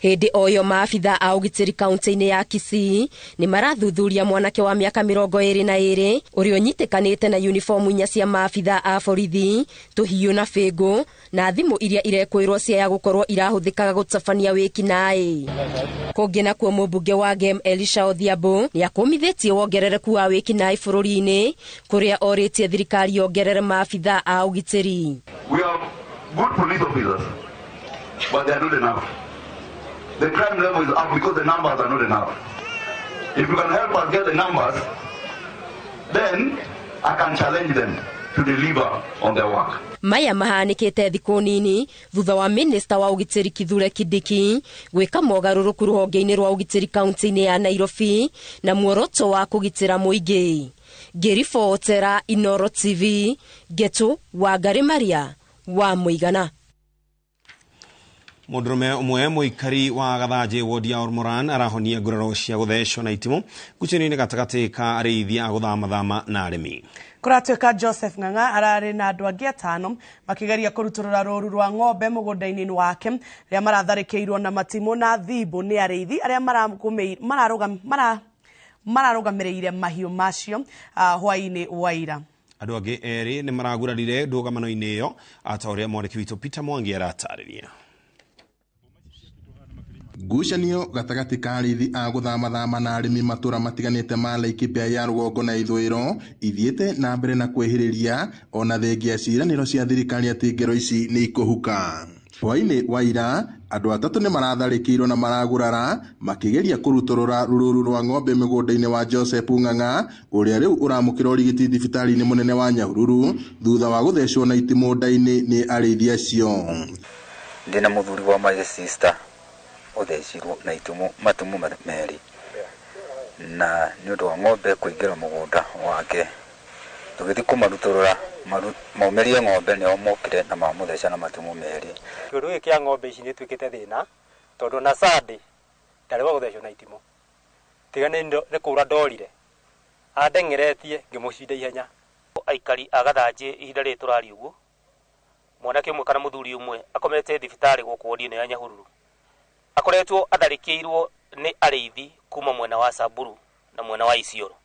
Hindi oyo maafitha a ugitiri kaunti-ini ya Kisii ni marathuthuria mwanake wa miaka 22 uria nyitikanite na uniform inya cia maafitha a borithi, tuhiu na fego na thimu iria irekwirwo cia ya gukorwo irahuthikaga gutabania wikinai. Kungi na kuo mubunge wa Gem Elisha Odhiambo ni akumithitie wongerereku wa wikinai bururi-ini kuria oritie thirikari yongerere maafitha a ugitiri. We have good police officers, but they are not enough. The crime level is up because the numbers are not enough. If you can help us get the numbers, then I can challenge them to deliver on their work. Maya mahanikite thiku nini thutha wa minister wa ugitiri Kithure Kindiki gwika mogaruruku ruhonge-ini rwa ugitiri kaunti-ini ya Nairobi na muoroto wa kugitira muingi. Ngiribotera Inoro TV, Getu wa Garimaria wa Muigana. Mũndũrũme ũmwe mũikari wa Gathanjĩ wodi ya Ormoran arahonia nguraro cia gũthecwo na itimũ ngucanio-inĩ gatagatĩ ka arĩithia a gũthamathama na arĩmi. Kuratuika Joseph Ng'ang'a arari na andu angi 5 makigeria kuruturura rũru rwa ng'ombe mũgũnda-inĩ wake rĩa maratharĩkĩirwo na matimũ na thimbũ nĩ arĩithi arĩa mararũgamĩrĩire mahiũ macio hwaĩ-inĩ wa ira. Andũ angĩ erĩ nĩ maragurarire ndũgamano-inĩ ĩyo ata ũrĩa mwandĩki witũ Peter Mwangi aratarĩria. Ngucanio gatagati ka arĩithi a gũthamathama na arĩmi matũra matiganĩte ma Laikipia ya rũgongo na ithũĩro ithiĩte na mbere na kwĩhĩrĩria ona thengia ciiranĩro cia thirikari atĩ ngero ici nĩ ikũhuka. Hwaĩ-inĩ wa ira andũ atatũ nĩ maratharĩkĩirwo na maragurara makĩgeria kũrutũrũra rũrũru rwa ng'ombe mũgũnda-inĩ wa Joseph Ng'ang'a ũrĩa rĩu ũramũkĩra ũrigiti thibitarĩ-inĩ mũnene wa Nyahururu thutha wa gũthecwo na itimũ nda-inĩ nĩ arĩithi acio. Ndĩna mũthuri wa my sister uthecirwo na matumu meri na nĩ ũndũ wa ng'ombe kũingĩra mũgũnda wake tũgĩthiĩ kũmaruturũra maumerie ng'ombe nĩo mokire na mamũtheca na matumu meri. Kĩũndũ gĩkĩ kĩa ng'ombe ici nĩ twĩkĩte thĩna tondũ na Sunday ndarĩ wa gũthecwo na itimũ tigane nĩ kũra ndorire andeng'eretie ngĩmũcinda ihenya. Aikari a Gathanjĩ ihinda rĩrĩ tũrari ũguo mwanake ũmwe kana mũthuri ũmwe akomete thibitarĩ gũkũ wodi-inĩ ya Nyahururu akoretwo atharĩkĩirwo nĩ arĩithi kuma mwena wa Samburu na mwena wa Isiolo,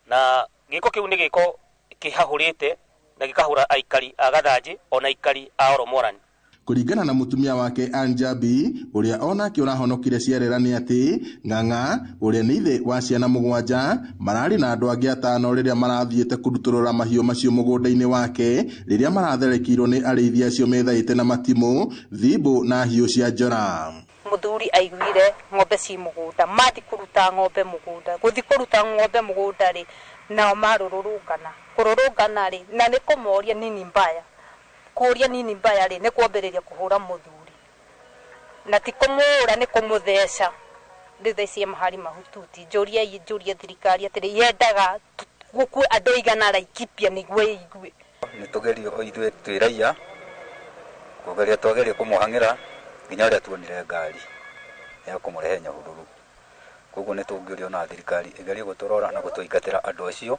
na gĩko kĩu nĩ gĩko kĩhahũrĩte na gĩkahũra aikari a Gathanjĩ ona aikari a Oromorani. Kũringana na mutumia wake Anjabi ũrĩa onake ũrahonokire ciarera nĩ atĩ Ng'ang'a ũrĩa nĩ ithe wa ciana 7 mararĩ na andũ angĩ 5 rĩrĩa marathiĩte kũrutũrũra mahiũ macio mũgũnda-inĩ wake rĩrĩa maratharĩkĩirwo nĩ arĩithi acio methaĩte na matimũ, thimbũ na hiũ cia njora. Muthuri aiguire ng'ombe ci mũgũnda mathi kũruta ng'ombe mũgũnda gũthi kũruta ng'ombe mũgũnda rĩ nao marũrũrũngana kũrũrũngana rĩ na nĩ kũmoria nini mbaya kuria nini mbaya rĩ nĩ kwambĩrĩria kũhũra mũthuri na ti kũmũũra nĩ kũmũtheca ndĩthecie mahari mahututi njũrie thirikari atĩrĩ yendaga gũkue andũ igana Laikipia nĩguo igue. Nĩ tũgerio ithuĩ twĩ raia kũgeria twageria kũmũhang'ĩra nginya ũrĩa tuonire ngari ya kũmũrehe Nyahururu. Koguo nĩ tũngĩũrio na thirikari ĩgerie gũtũrora na gũtũingatĩra andũ acio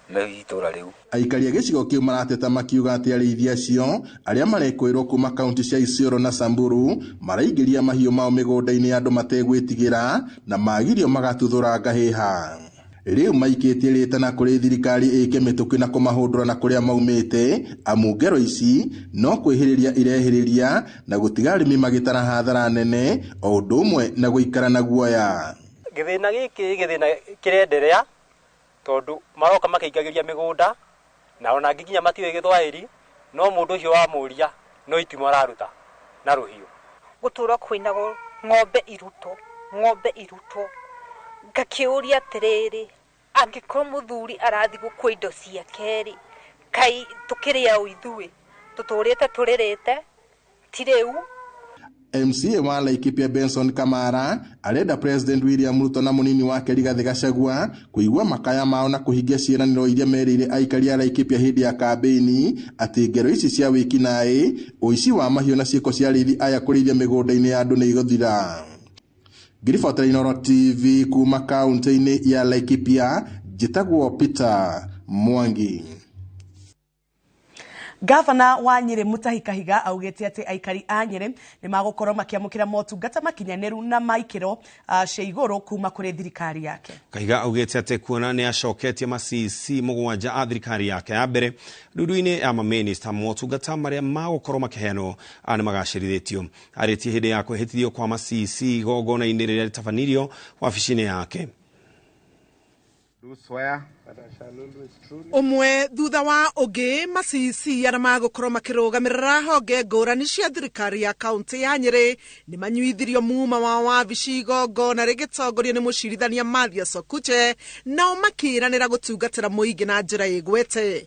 me itũra rĩu. Aikari a gĩcigo kĩu marateta makiuga atĩ arĩithi acio arĩa marekwĩrwo kuma kaunti cia Isiolo na Samburu maraingĩria mahiũ mao mĩgũnda-inĩ andũ mategwĩtigĩra na magirio magatuthũra ngahĩha. Rĩu maikĩtie rĩtana kũrĩ thirikari ĩke mĩtũkĩ na kũmahũndũra na kũrĩa maumĩte amu ngero ici no kwĩhĩrĩria irehĩrĩria na gũtiga arĩmi magĩtara hathara nene o ũndũ ũmwe na gũikara na guoya. Gĩthĩna gĩkĩ gĩthĩna kĩrenderea tondũ maroka makĩingagĩria mĩgũnda na ona nginya matiũĩ Gĩthwaĩri no mũndũ ũcio wa mũria no itimũ araruta na rũhiũ. Gũtũra kwĩna ng'ombe irutwo ngakiuria atiriri angikorwo muthuri arathi gukwa indo cia keri kai tukiria uithui tuturite turirite tireu. MCA wa Laikipia Benson Kamara arenda President William Ruto na munini wake Rigathi Gachagua kuigua makaya mao na kuhingia ciĩranĩro iria merire aikari a Laikipia hindi ya kambeni ati ngero ici cia wiki naĩ uici wa mahiũ na ciĩko cia rithi aya kũrĩithia mĩgũnda-inĩ ya andũ nĩ igũthira. Ngiribota Inoro TV kuma kaunti-inĩ ya Laikipia, njĩtagwo Peter Mwangi. Gavana wa Nyeri Mutahi Kahiga augĩte atĩ aikari a Nyeri nĩ magũkorwo makiamũkĩra motungata makinyanĩru na maikĩro cia igũrũ kuma kũrĩ thirikari yake. Kahiga augĩte atĩ kuona nĩ acoketie macisi mũgwanja a thirikari yake ya mbere ndudu-inĩ ya maminista motungata marĩa magũkorwo makĩheanwo nĩ magacĩrithĩtio. Arĩtie hĩndĩ ya kwĩhĩtithio kwa macisi igongona-inĩ rĩrĩa rĩtabanirio wabici-inĩ yake. Umwe thutha wa ugi macisi arĩa magũkorwo makĩrũgamĩrĩra honge ngũrani cia thirikari ya kaunti ya Nyeri nĩ manyuithirio muma wa wabici igongona rĩgĩtongorio nĩ mũcirithania Mathias Okuche nao makĩranĩra gũtungatĩra mũingĩ na njĩra ĩgwete.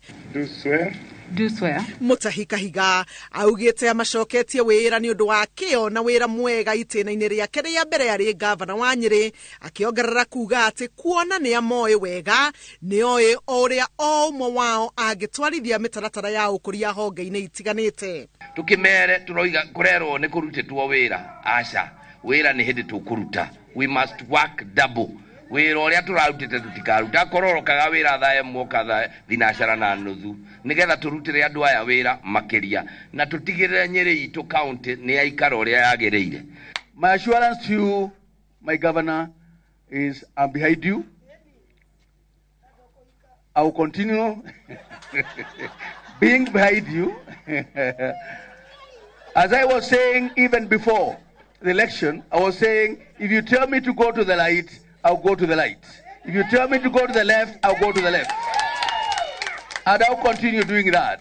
Do swear. Mutahi Kahiga augĩte amacoketie wĩra nĩ ũndũ wa kĩo na wĩra mwega itĩna-inĩ rĩake rĩa mbere arĩ gavana wa Nyeri, akĩongerera kuga atĩ kuona nĩ amoĩ wega nĩoĩ ũrĩa o ũmwe wao angĩtwarithia mĩtaratara ya ũkũria honge-inĩ itiganĩte. Tukimere turoiga kurerwo nĩ kũrutĩtwo wĩra aca wĩra nĩ hĩndĩ tũkũruta. We must work double. Wĩra ũrĩa tũrarutĩte tũtikaruta kororokaga wĩra thaa ĩmwe katha thinacara na nuthu nĩgetha tũrutĩre andũ aya wĩra makĩria na tũtigĩrĩre Nyeri itũ county nĩ yaikara ũrĩa yagĩrĩire. My assurance to you, my governor, is I'm behind you. I will continue being behind you. As I was saying even before the election, I was saying if you tell me to go to the light, I'll go to the light. If you tell me to go to the left, I'll go to the left. And I'll continue doing that.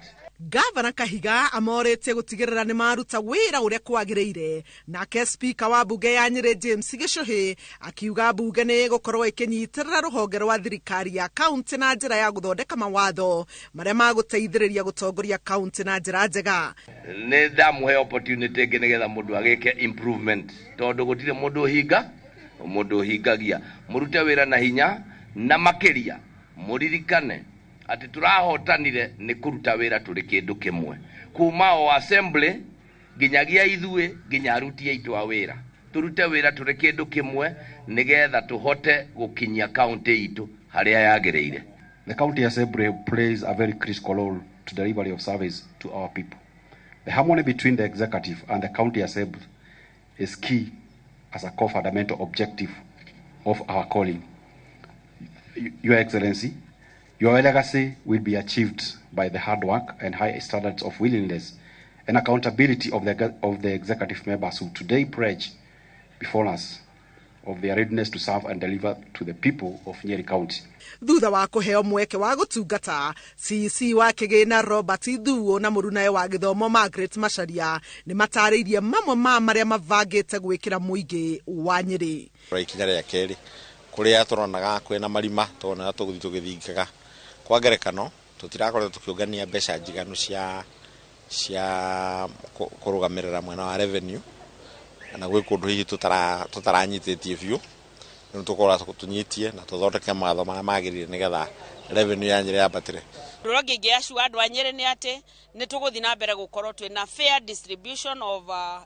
Gavana Kahiga amorete gutigirira ni maruta wira uria kwagĩrĩire. Nake speaker wa bunge ya Nyeri James Gichuhi akiuga bunge nĩ gũkorwo ikinyitirira rũhonge rwa thirikari ya county na njĩra ya gũthondeka mawatho marĩa magũteithĩrĩria gũtongoria county na njĩra njega. Nĩ ndamuhe opportunity nĩgetha mũndũ agĩke improvement tondũ gũtirĩ mũndũ hingagia murute wĩra na hinya na makĩria muririkane ati turahotanire nĩ kũruta wĩra tũrĩ kĩndũ kĩmwe kuma o assembly nginyagia ithuĩ nginya aruti aitũ a wĩra turute wĩra tũrĩ kĩndũ kĩmwe nĩgetha tũhote gũkinyia county itũ harĩa yagĩrĩire. The county assembly plays a very critical role to delivery of service to our people. The harmony between the executive and the county assembly is key as a core fundamental objective of our calling. Your Excellency, your legacy will be achieved by the hard work and high standards of willingness and accountability of the executive members who today pledge before us of their readiness to serve and deliver to the people of Nyeri County. Thutha wa kuheo mweke wa gũtungata, CC wa kĩgĩna Robert Thuo na mũrunawe wa gĩthomo Margaret Macharia nĩ matarĩirie mamwe ma marĩa mavangĩte gwĩkĩra mũingĩ wa Nyeri. Ikinya rĩa kerĩ kũrĩa tũronaga kwĩna marima tũrona tũgũthiĩ tũgĩthingaga kwa ngerekano tũtirakoretwo tũkĩongania mbeca njiganu cia kũrũgamĩrĩra mwena wa revenue na gwĩ kũndũ hihi tũtaranyitĩtie biũ nĩ tũkorwo tũnyitie na tũthondeke mawatho marĩa magĩrĩire nĩgetha revenue ya Nyeri yambatĩre. Rũrogĩ ngĩacu andũ a Nyeri nĩ atĩ nĩ tũgũthiĩ na mbere gũkorwo twĩna fair distribution of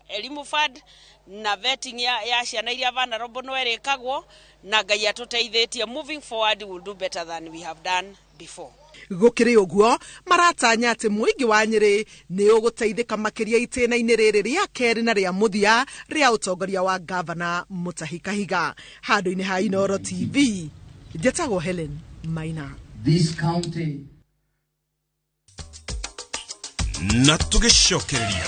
elimu fund na vetting ya ciana iria vulnerable no ĩrĩkagwo na Ngai atũteithĩtie. Moving forward we will do better than we have done before. Gũkĩrĩ ũguo maratanya atĩ mũingĩ wa Nyeri nĩ ũgũteithĩka makĩria itĩna-inĩ rĩrĩ rĩa kerĩ na rĩa mũthia rĩa ũtongoria wa gavana Mutahi Kahiga. Handũ-inĩ ha Inoro TV, njĩtagwo Helen Maina. This county. Na tũgĩcokereria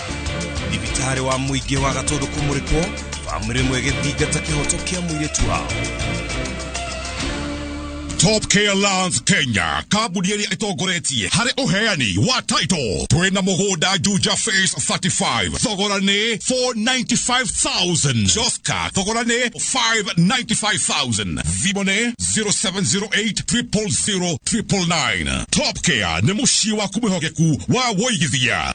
thibitarĩ wa mũingĩ wa Gatũndũ kũmũrĩkwo bamĩrĩ ĩmwe ĩgĩthingata kĩhoto kĩa mũirĩtu wao. Top Care Lands Kenya kabuni ĩrĩa ĩtongoretie harĩ ũheani wa title twĩna mũgũnda Juja Phase 35 thogora nĩ 495,000 Joska thogora nĩ 595,000 thimo nĩ 0708000999 Top Care nĩ mũciĩ waku mwĩhokeku wa woigithia.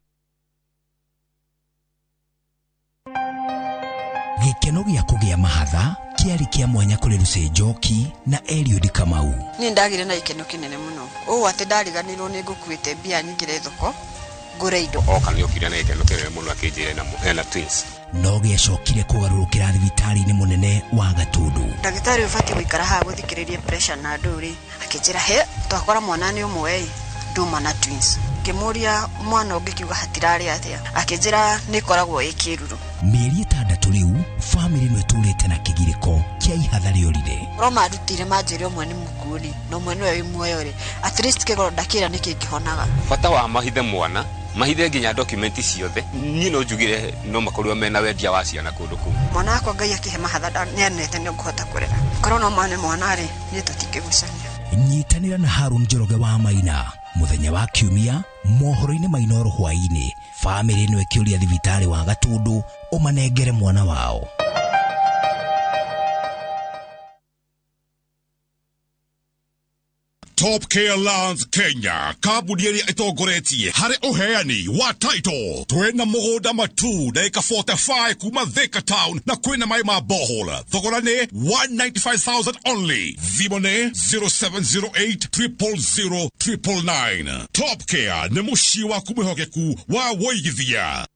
Gĩkeno gĩa kũgĩa mahatha kiari kia mwanya kuri Lucy Njoki na Eliud Kamau. Ni ndagire na ikeno kinene muno. O ate ndariganirwo ni ngukuite bia nyingire thoko ngure indo. Oka ni okire na ikeno kinene muno akijire na muhela twins. No gĩacokire kũgarũrũkĩra thibitarĩ-inĩ mũnene wa Gatundu. Ndagĩtarĩ ũbatiĩ gũikara haha gũthikĩrĩria pressure na ndũri akĩnjĩra he twakora mwana nĩ ũmwe nduma na twins. Ngĩmũria mwana ũngĩkiuga hatirarĩ atĩa akĩnjĩra nĩ koragwo ĩkĩruru. Mĩeri 6 rĩu family nĩ tũrĩte na kĩgirĩko kĩa ihatha rĩorire. Roma arutire manjĩrĩ ũmwe nĩ mũkuri no ũmwe nĩwe wĩ muoyo rĩ at least kĩgoro ndakĩra nĩ kĩngĩhonaga. Bata wa mahithe mwana mahithe nginya dokumenti ciothe niĩ no njugire no makorwo mena wendia wa ciana kũndũ kũu. Mwana wakwa Ngai akĩhe mahatha nĩanete nĩ ngũhota kũrera korona mwana mwana rĩ niĩ tũtingĩgucania. Nyitanĩra na Harun Njoroge wa Maina muthenya wa Kiumia mohoro-inĩ Mainoro hwaĩ-inĩ family nĩ ĩkĩũria thibitarĩ wa Gatundu ũmanengere mwana wao. Top Care Lands Kenya kabuni ĩrĩa ĩtongoretie harĩ ũheani wa title twĩna mũgũnda matu dakika 45 kuma Thika Town na kwĩna maĩ ma borehole thogora nĩ 195,000 only thimo nĩ 0708000999 Top Care nĩ mũciĩ waku mwĩhokeku wa woigithia.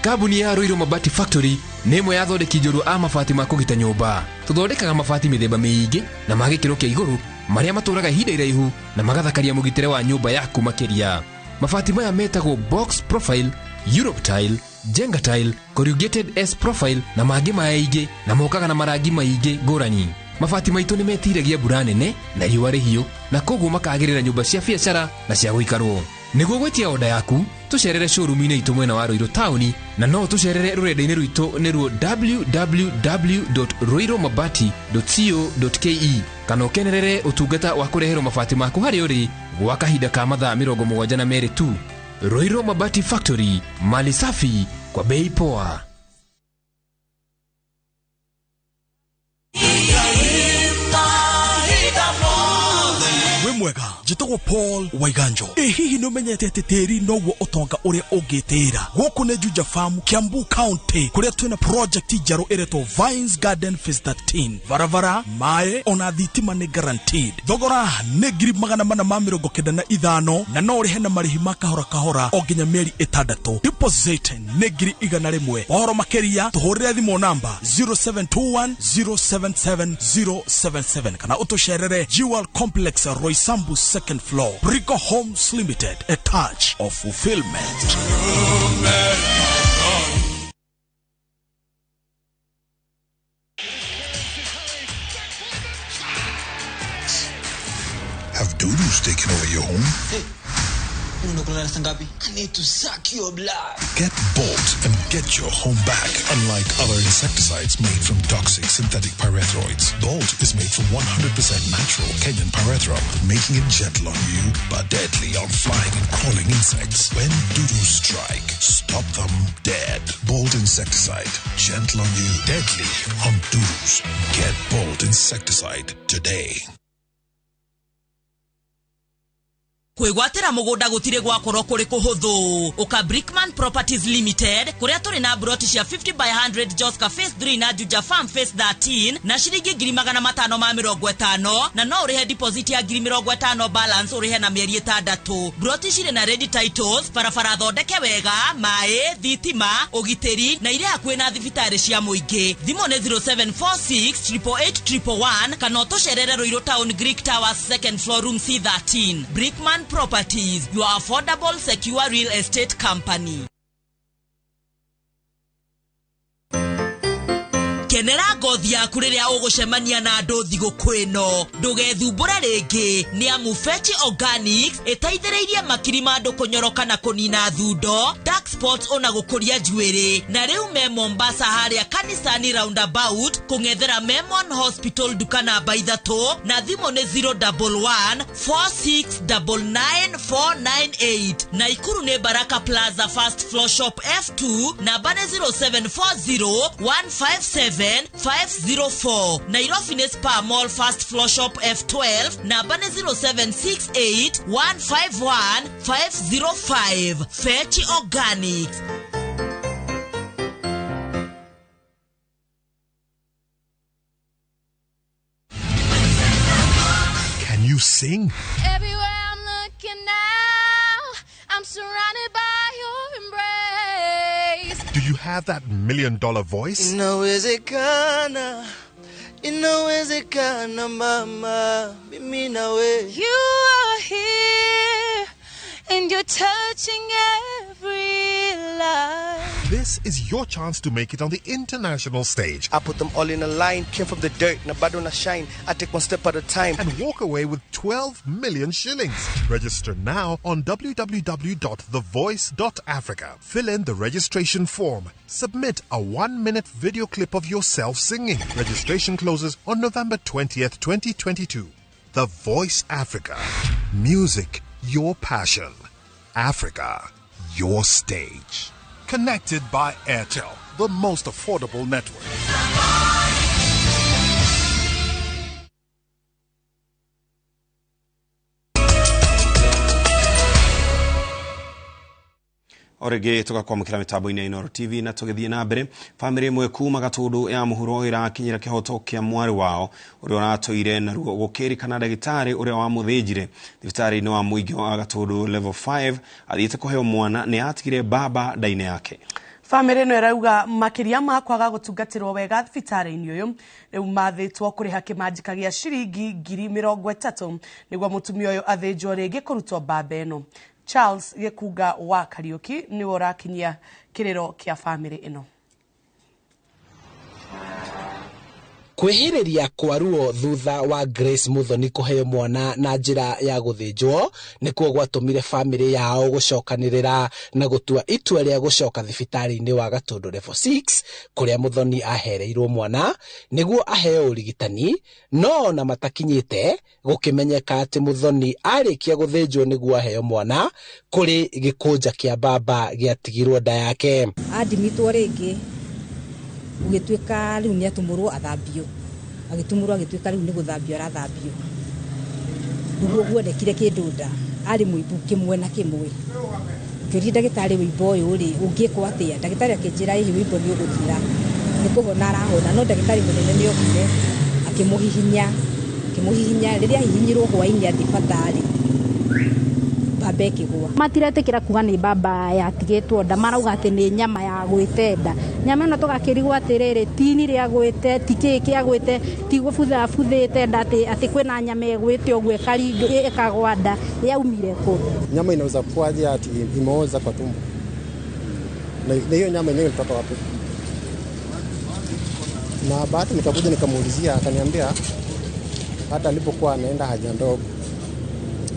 Kabuni ya Roiro Mabati Factory nĩ ĩmwe ya thondeki njorua a mabati ma kũgita nyũmba. Tũthondekaga mabati mĩthemba mĩingĩ na ma gĩkĩro kĩa igũrũ marĩa matũraga ihinda iraihu na magathakaria mũgitĩre wa nyũmba yaku makĩria. Mabati maya metagwo box profile, Europe tile, Jenga tile, corrugated S profile na mangĩ maingĩ na mokaga na marangi maingĩ ngũrani. Mabati maitũ nĩ metiragia mbura nene na riũa rĩhiũ na koguo makagĩrĩra nyũmba cia biacara na cia gũikarwo. Nĩguo gwetia oda yaku tucerere showroom-inĩ itũ mwena wa Roiro Town na no tucerere rũrenda-inĩ rwitũ nĩruo www.roiromabati.co.ke kana ũkenerere ũtungata wa kũreherwo mabati maku harĩa ũrĩ gwa kahinda ka mathaa 72 tu. Roiro Mabati Factory, mali safi kwa bei poa. Mwega njitagwo Paul Waiganjo. Hihi nĩ umenyete atĩ tĩri noguo ũtonga ũrĩa ũngĩtĩra. Gũkũ nĩ Juja Farm, Kiambu County, kũrĩa twĩna project njerũ ĩretwo Vines Garden Phase 13. Varavara, maĩ ona thitima nĩ guaranteed. Thogora nĩ 495 na no ũrĩhe na marĩhi ma kahora kahora o nginya mĩeri 6. Deposit nĩ 100,000. Ũhoro makĩria tũhũrĩre thimũ namba 0721077077 kana ũtũcerere Jewel Complex Roysambu second floor. Brico Homes Limited, a touch of fulfillment. Have doodles taken over your home? Hey, I need to suck your blood. Get Bolt and get your home back. Unlike other insecticides made from toxic synthetic pyrethroids, Bolt is made from 100% natural Kenyan pyrethrum, making it gentle on you but deadly on flying and crawling insects. When doodles strike, stop them dead. Bolt insecticide, gentle on you, deadly on doodles. Get Bolt insecticide today. Kwĩgwatĩra mũgũnda gũtirĩ gwakorwo kũrĩ kũhũthũ. Uka Brickman Properties Limited kũrĩa tũrĩ na broti cia 50 by 100 Joska Phase 3 na Juja Farm Phase 13 na shilingi 550 na no ũrĩhe deposit ya 50 balance ũrĩhe na mĩeri 6. Broti cirĩ na ready titles, barabara thondeke wega, maĩ, thitima, ũgitĩri na irĩa hakuhĩ na thibitarĩ cia mũingĩ. Thimũ nĩ 0746881111 kana ũtũcerere Roiro Town Greek Towers second floor room C13. Brickman Properties, your affordable, secure real estate company. kenera ngothi yaku riria ugucemania na andu thigũkũ ĩno ndũgethumbũre rĩngĩ nĩ amu Fetch Organics ĩteithĩrĩirie makiri ma andũ kũnyoroka na kũnina thundo dark spots ona gũkũria njuĩrĩ na rĩu me Mombasa harĩa kanisani roundabout kũng'ethera Memon Hospital duka namba 3 na thimũ nĩ 011 4699498 na Ikuru nĩ Baraka Plaza first floor shop F2 namba nĩ 0740157504 Nairobi nĩ Spar Mall first floor shop F12 namba nĩ 0768151505 Fetch Organics. Can you sing? Everywhere I'm looking now, I'm surrounded by your embrace. Do you have that $1 million voice? Inawezekana, inawezekana mama, mimi nawe. You are here, and you're touching every life. This is your chance to make it on the international stage. I put them all in a line, came from the dirt, na bado na shine. I take one step at a time. And walk away with 12 million shillings. Register now on www.thevoice.africa. Fill in the registration form. Submit a 1-minute video clip of yourself singing. Registration closes on November 20th, 2022. The Voice Africa. Music, your passion. Africa, your stage. Connected by Airtel, the most affordable network. Orege tugakwamukira mitambo-ini ya Inoro TV na tugithie na mbere. Family imwe kuma Gatundu ya muhuro irakinyira kihoto kia mwari wao uria uratoire na ruo gukirikana ndagitari uria wamuthĩnjire thibitari-ini wa muingi wa Gatundu level 5 athiĩte kuheo mwana ni atigire baba ndaine yake. Family no irauga makiria ma kwaga gutungatirwo wega thibitari-ini uyu riu mathĩtwo kuriha kimanjika gia ciringi 30,000 niguo mutumia uyu athĩnjwo ringi kurutwo baba ĩno. Charles Gekuga wa Kariuki ni urakinyia kiriro kia family ino. Kwehĩrĩria kwa ruo thutha wa Grace Muthoni kuheo mwana na njĩra ya gũthĩnjwo nĩkuo gwatũmire family yao gũcokanĩrĩra na gũtua itua rĩa gũcoka thibitari-inĩ wa Gatundu level 6 kũrĩa Muthoni ahereirwo mwana nĩguo aheo ũrigitani no na matakinyĩte gũkĩmenyeka atĩ Muthoni arĩkia gũthĩnjwo nĩguo aheo mwana kũrĩ gĩkũnja kĩa baba gĩatigirwo nda yake. Admitwo rĩngĩ ugituika riu ni atumurwo athambio agitumurwo agituika riu ni guthambio arathambio niguo guonekire kindunda ari muibu kimwe na kimwe kiri ndagitari wimbo uyu ri ungikwo atia ndagitari akinjira ihi wimbo ni uguthira ni kuhona arahona no ndagitari munene ni okire akimuhihinya riria hihinyirwo hwaini athibatari baba ekigwa matiretekira kuga ni baba yatigitwo nda marauga ati ni nyama ya gwitenda nyama no tugakirigwa atiriri tini ria gwite tikiki agwite tigubutha buthite nda ati kwina nyama egwite ogwe kari ekagwanda yaumire ku nyama inaweza kuwaje ati imeoza kwa tumbo na hiyo nyama yenyewe ilitoka wapi? Na baada nikakuja nikamuulizia akaniambia hata alipokuwa anaenda haja ndogo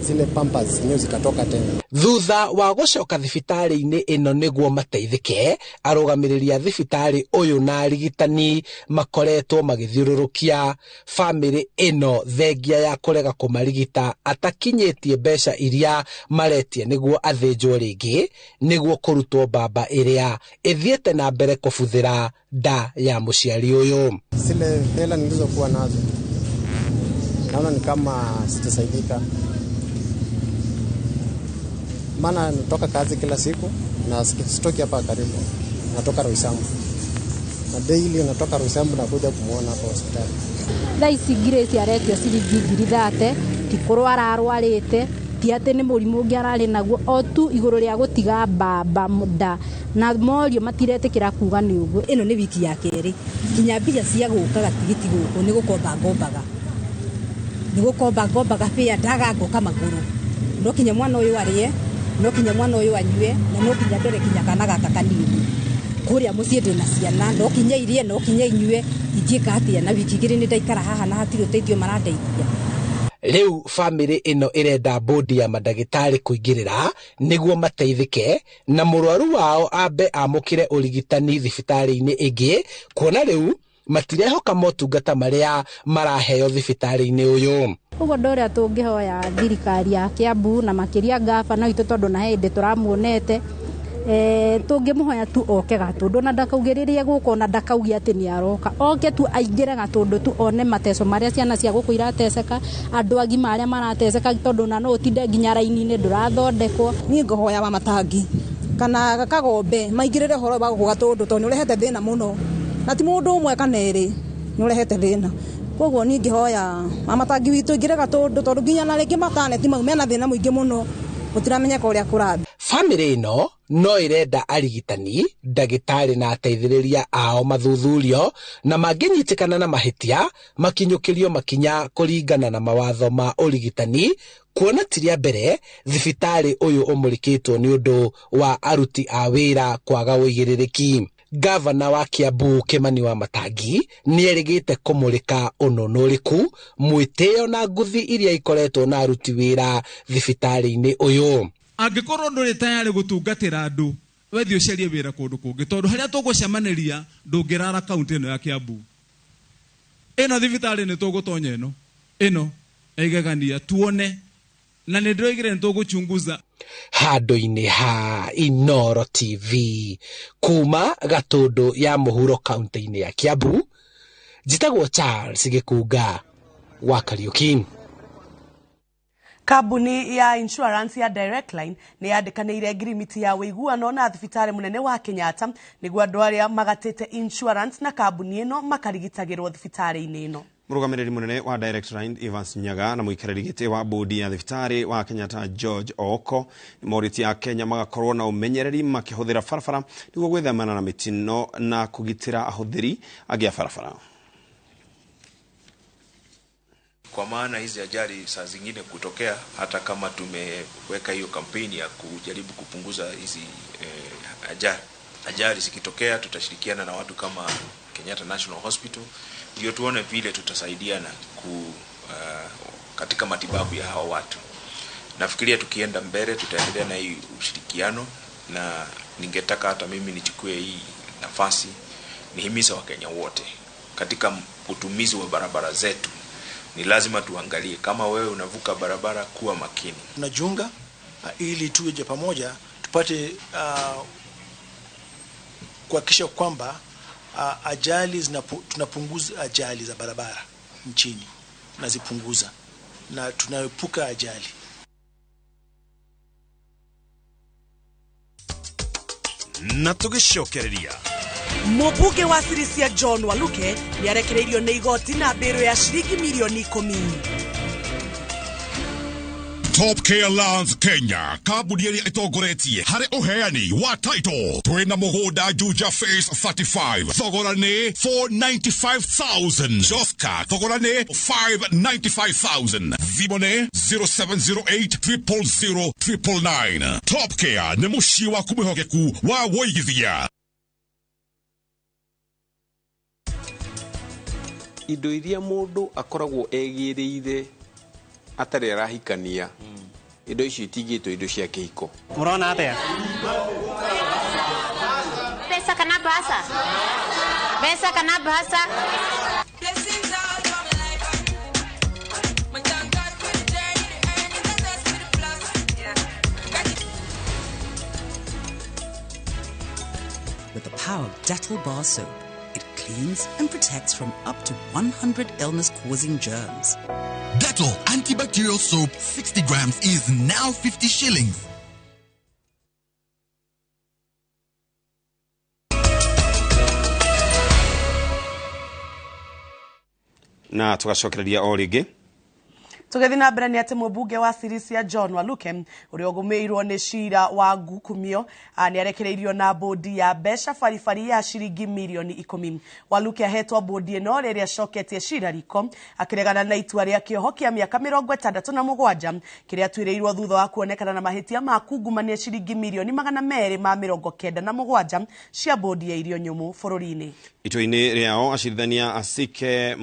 zile pampers zenyewe zikatoka tena. Thutha wa gũcoka thibitari-inĩ ĩno nĩguo mateithĩke arũgamĩrĩri a thibitari ũyũ na arigitani makoretwo magĩthiũrũrũkia family ĩno thengia ya kũrega kũmarigita atakinyĩtie mbeca iria maretie nĩguo athĩnjwo rĩngĩ nĩguo kũrutwo baba ĩrĩa ĩthiĩte na mbere kũbuthĩra nda ya mũciari ũyũ. Zile hela nilizokuwa nazo naona ni kama sitasaidika. Maana natoka kazi kila siku na sitoki hapa karibu. Natoka Roysambu. Na daily natoka Roysambu na kuja kumuona hapa hospitali. Thaisi Grace aretio ciringi 30 tikurwara arwarite ti ati ni murimu ungi arari naguo o tu iguru ria gutiga baba muda na morio matiretekira kuga ni uguo. Ino ni wiki ya keri kinya mbia cia guka gatigiti guku ni gukomba ngombaga ni gukomba ngombaga pia ndaga ngoka maguru no kinya mwana uyu arie no kinya mwana uyu anyue na no kinya ndore kinya kana gaka kanini kuria mucie ndina ciana no kinya irie no kinya inyue ithieka atia na wiki igiri ni ndaikara haha na hatiri uteithio marandeithia. Riu family ino irenda bodi ya madagitari kuingirira niguo mateithike na murwaru wao ambe amukire urigitani thibitari-ini ingi, kuona riu matirehoka motungata maria maraheo thibitari-ini uyu. Ugo ndore tungihoya thirikari ya Kiambu na makiria ngabana itu tondu na hindi turamuonete tungimuhoya tu oke Gatundu na ndakaugiririe guko na ndakaugia ati ni aroka oke tu aingire Gatundu tu one mateso maria ciana cia guku irateseka andu agima aria marateseka tondu na no utinde nginya raini-ini ndurathondekwo. Ni ngohoya wa matangi kana Kagombe maingirire horo ba guku Gatundu tondu urehete thina muno na ti mundu umwe kana eri ni urehete thina. Koguo ni ngihoya amatangi witu ingire Gatundu tondu nginya na ringi mataneti mau mena thina muingi muno utiramenyeka uria kurathi. Family ino no irenda arigitani ndagitari na ateithiriria ao mathuthurio na manginyitikana na mahitia makinyukirio makinya kuringana na mawatho ma urigitani, kuona tiria mbere thibitari uyu umurikitwo ni undu wa aruti a wira kwaga uigiririki. Gavana wa Kiambu Kimani wa Matangi ni erigite kumurika unonoriku mwiteo na nguthi iria ikoretwo na aruti wira thibitari-ini uyu. Angikorwo nduri tayari gutungatira andu wethi ucerie wira kundu kungi tondu haria tugucemaniria ndungirara kaunti ino ya Kiambu. Ino thibitari ni tugutonya ino eigegania tuone na nindroigire nituguchunguza. Handu-ini ha Inoro TV kuma Gatundu ya muhuro kaunti-ini ya Kiambu, njitagwo Charles Gikunga wa Kariuki. Kambuni ya insurance ya Direct Line ni yandikaniire agreement ya wiguano na thibitari munene wa Kenyatta niguo andu aria magatite insurance na kambuni ino makarigitagirwo thibitari-ini ino. Murugamiriri munene wa Direct Line Evans Nyaga na muikariri giti wa bodi ya thibitari wa Kenyatta George Oko moriti ya Kenya magakorwo na umenyereri makihuthira farafara niguo gwethamana na mitino na kugitira ahuthiri agia farafara. Kwa maana hizi ajali saa zingine kutokea hata kama tumeweka hiyo kampeni ya kujaribu kupunguza hizi ajali zikitokea, tutashirikiana na watu kama Kenyatta National Hospital ndio tuone vile tutasaidiana katika matibabu ya hao watu. Nafikiria tukienda mbele tutaendelea na hii ushirikiano, na ningetaka hata mimi nichukue hii nafasi nihimiza Wakenya wote katika utumizi wa barabara zetu. Ni lazima tuangalie kama wewe unavuka barabara, kuwa makini. Tunajiunga ili tuje pamoja tupate kuhakikisha kwamba ajali tunapunguza ajali za barabara nchini, tunazipunguza na tunaepuka ajali. Na tugicokereria Mubuge wa Sirisia John Waluke ni arekereirio na igoti na mbero ya shiringi milioni 10. Top Care Lands Kenya kambuni iria itongoretie hari uheani wa title twina mugunda Juja Phase 35 thogora ni 495,000 Joska thogora ni 595,000 Zimone 0708000999. Top Care ni mushi wa kumihogeku wa woigithia. Indo iria mundu akoragwo egiriire atari arahikania indo icio itigitwo indo cia kihiko. Murona atia pesa kana bahasa With the power of Dettol bar soap, it cleans and protects from up to 100 illness-causing germs. Dettol antibacterial soap 60 grams is now 50 shillings. Na tugacokereria o ringi Tugethi na mbere ni ati mũmbunge wa Sirisia John Waluke uria ũgũmĩirwo nĩ cira wa ngukumio ni arekereirio na bodi ya mbeca baribari ya ciringi milioni 10. Waluke ahetwo bodi ĩno rĩrĩa acoketie cira riko akĩregana na itua rĩa kĩoho kĩa mĩaka 67 kĩrĩa atuĩrĩirwo thutha wa kuonekana na mahĩtia ma kungumania ciringi milioni 297 cia bodi ya irio nyũmũ bũrũri-inĩ. Itua-inĩ rĩao acirithania Asike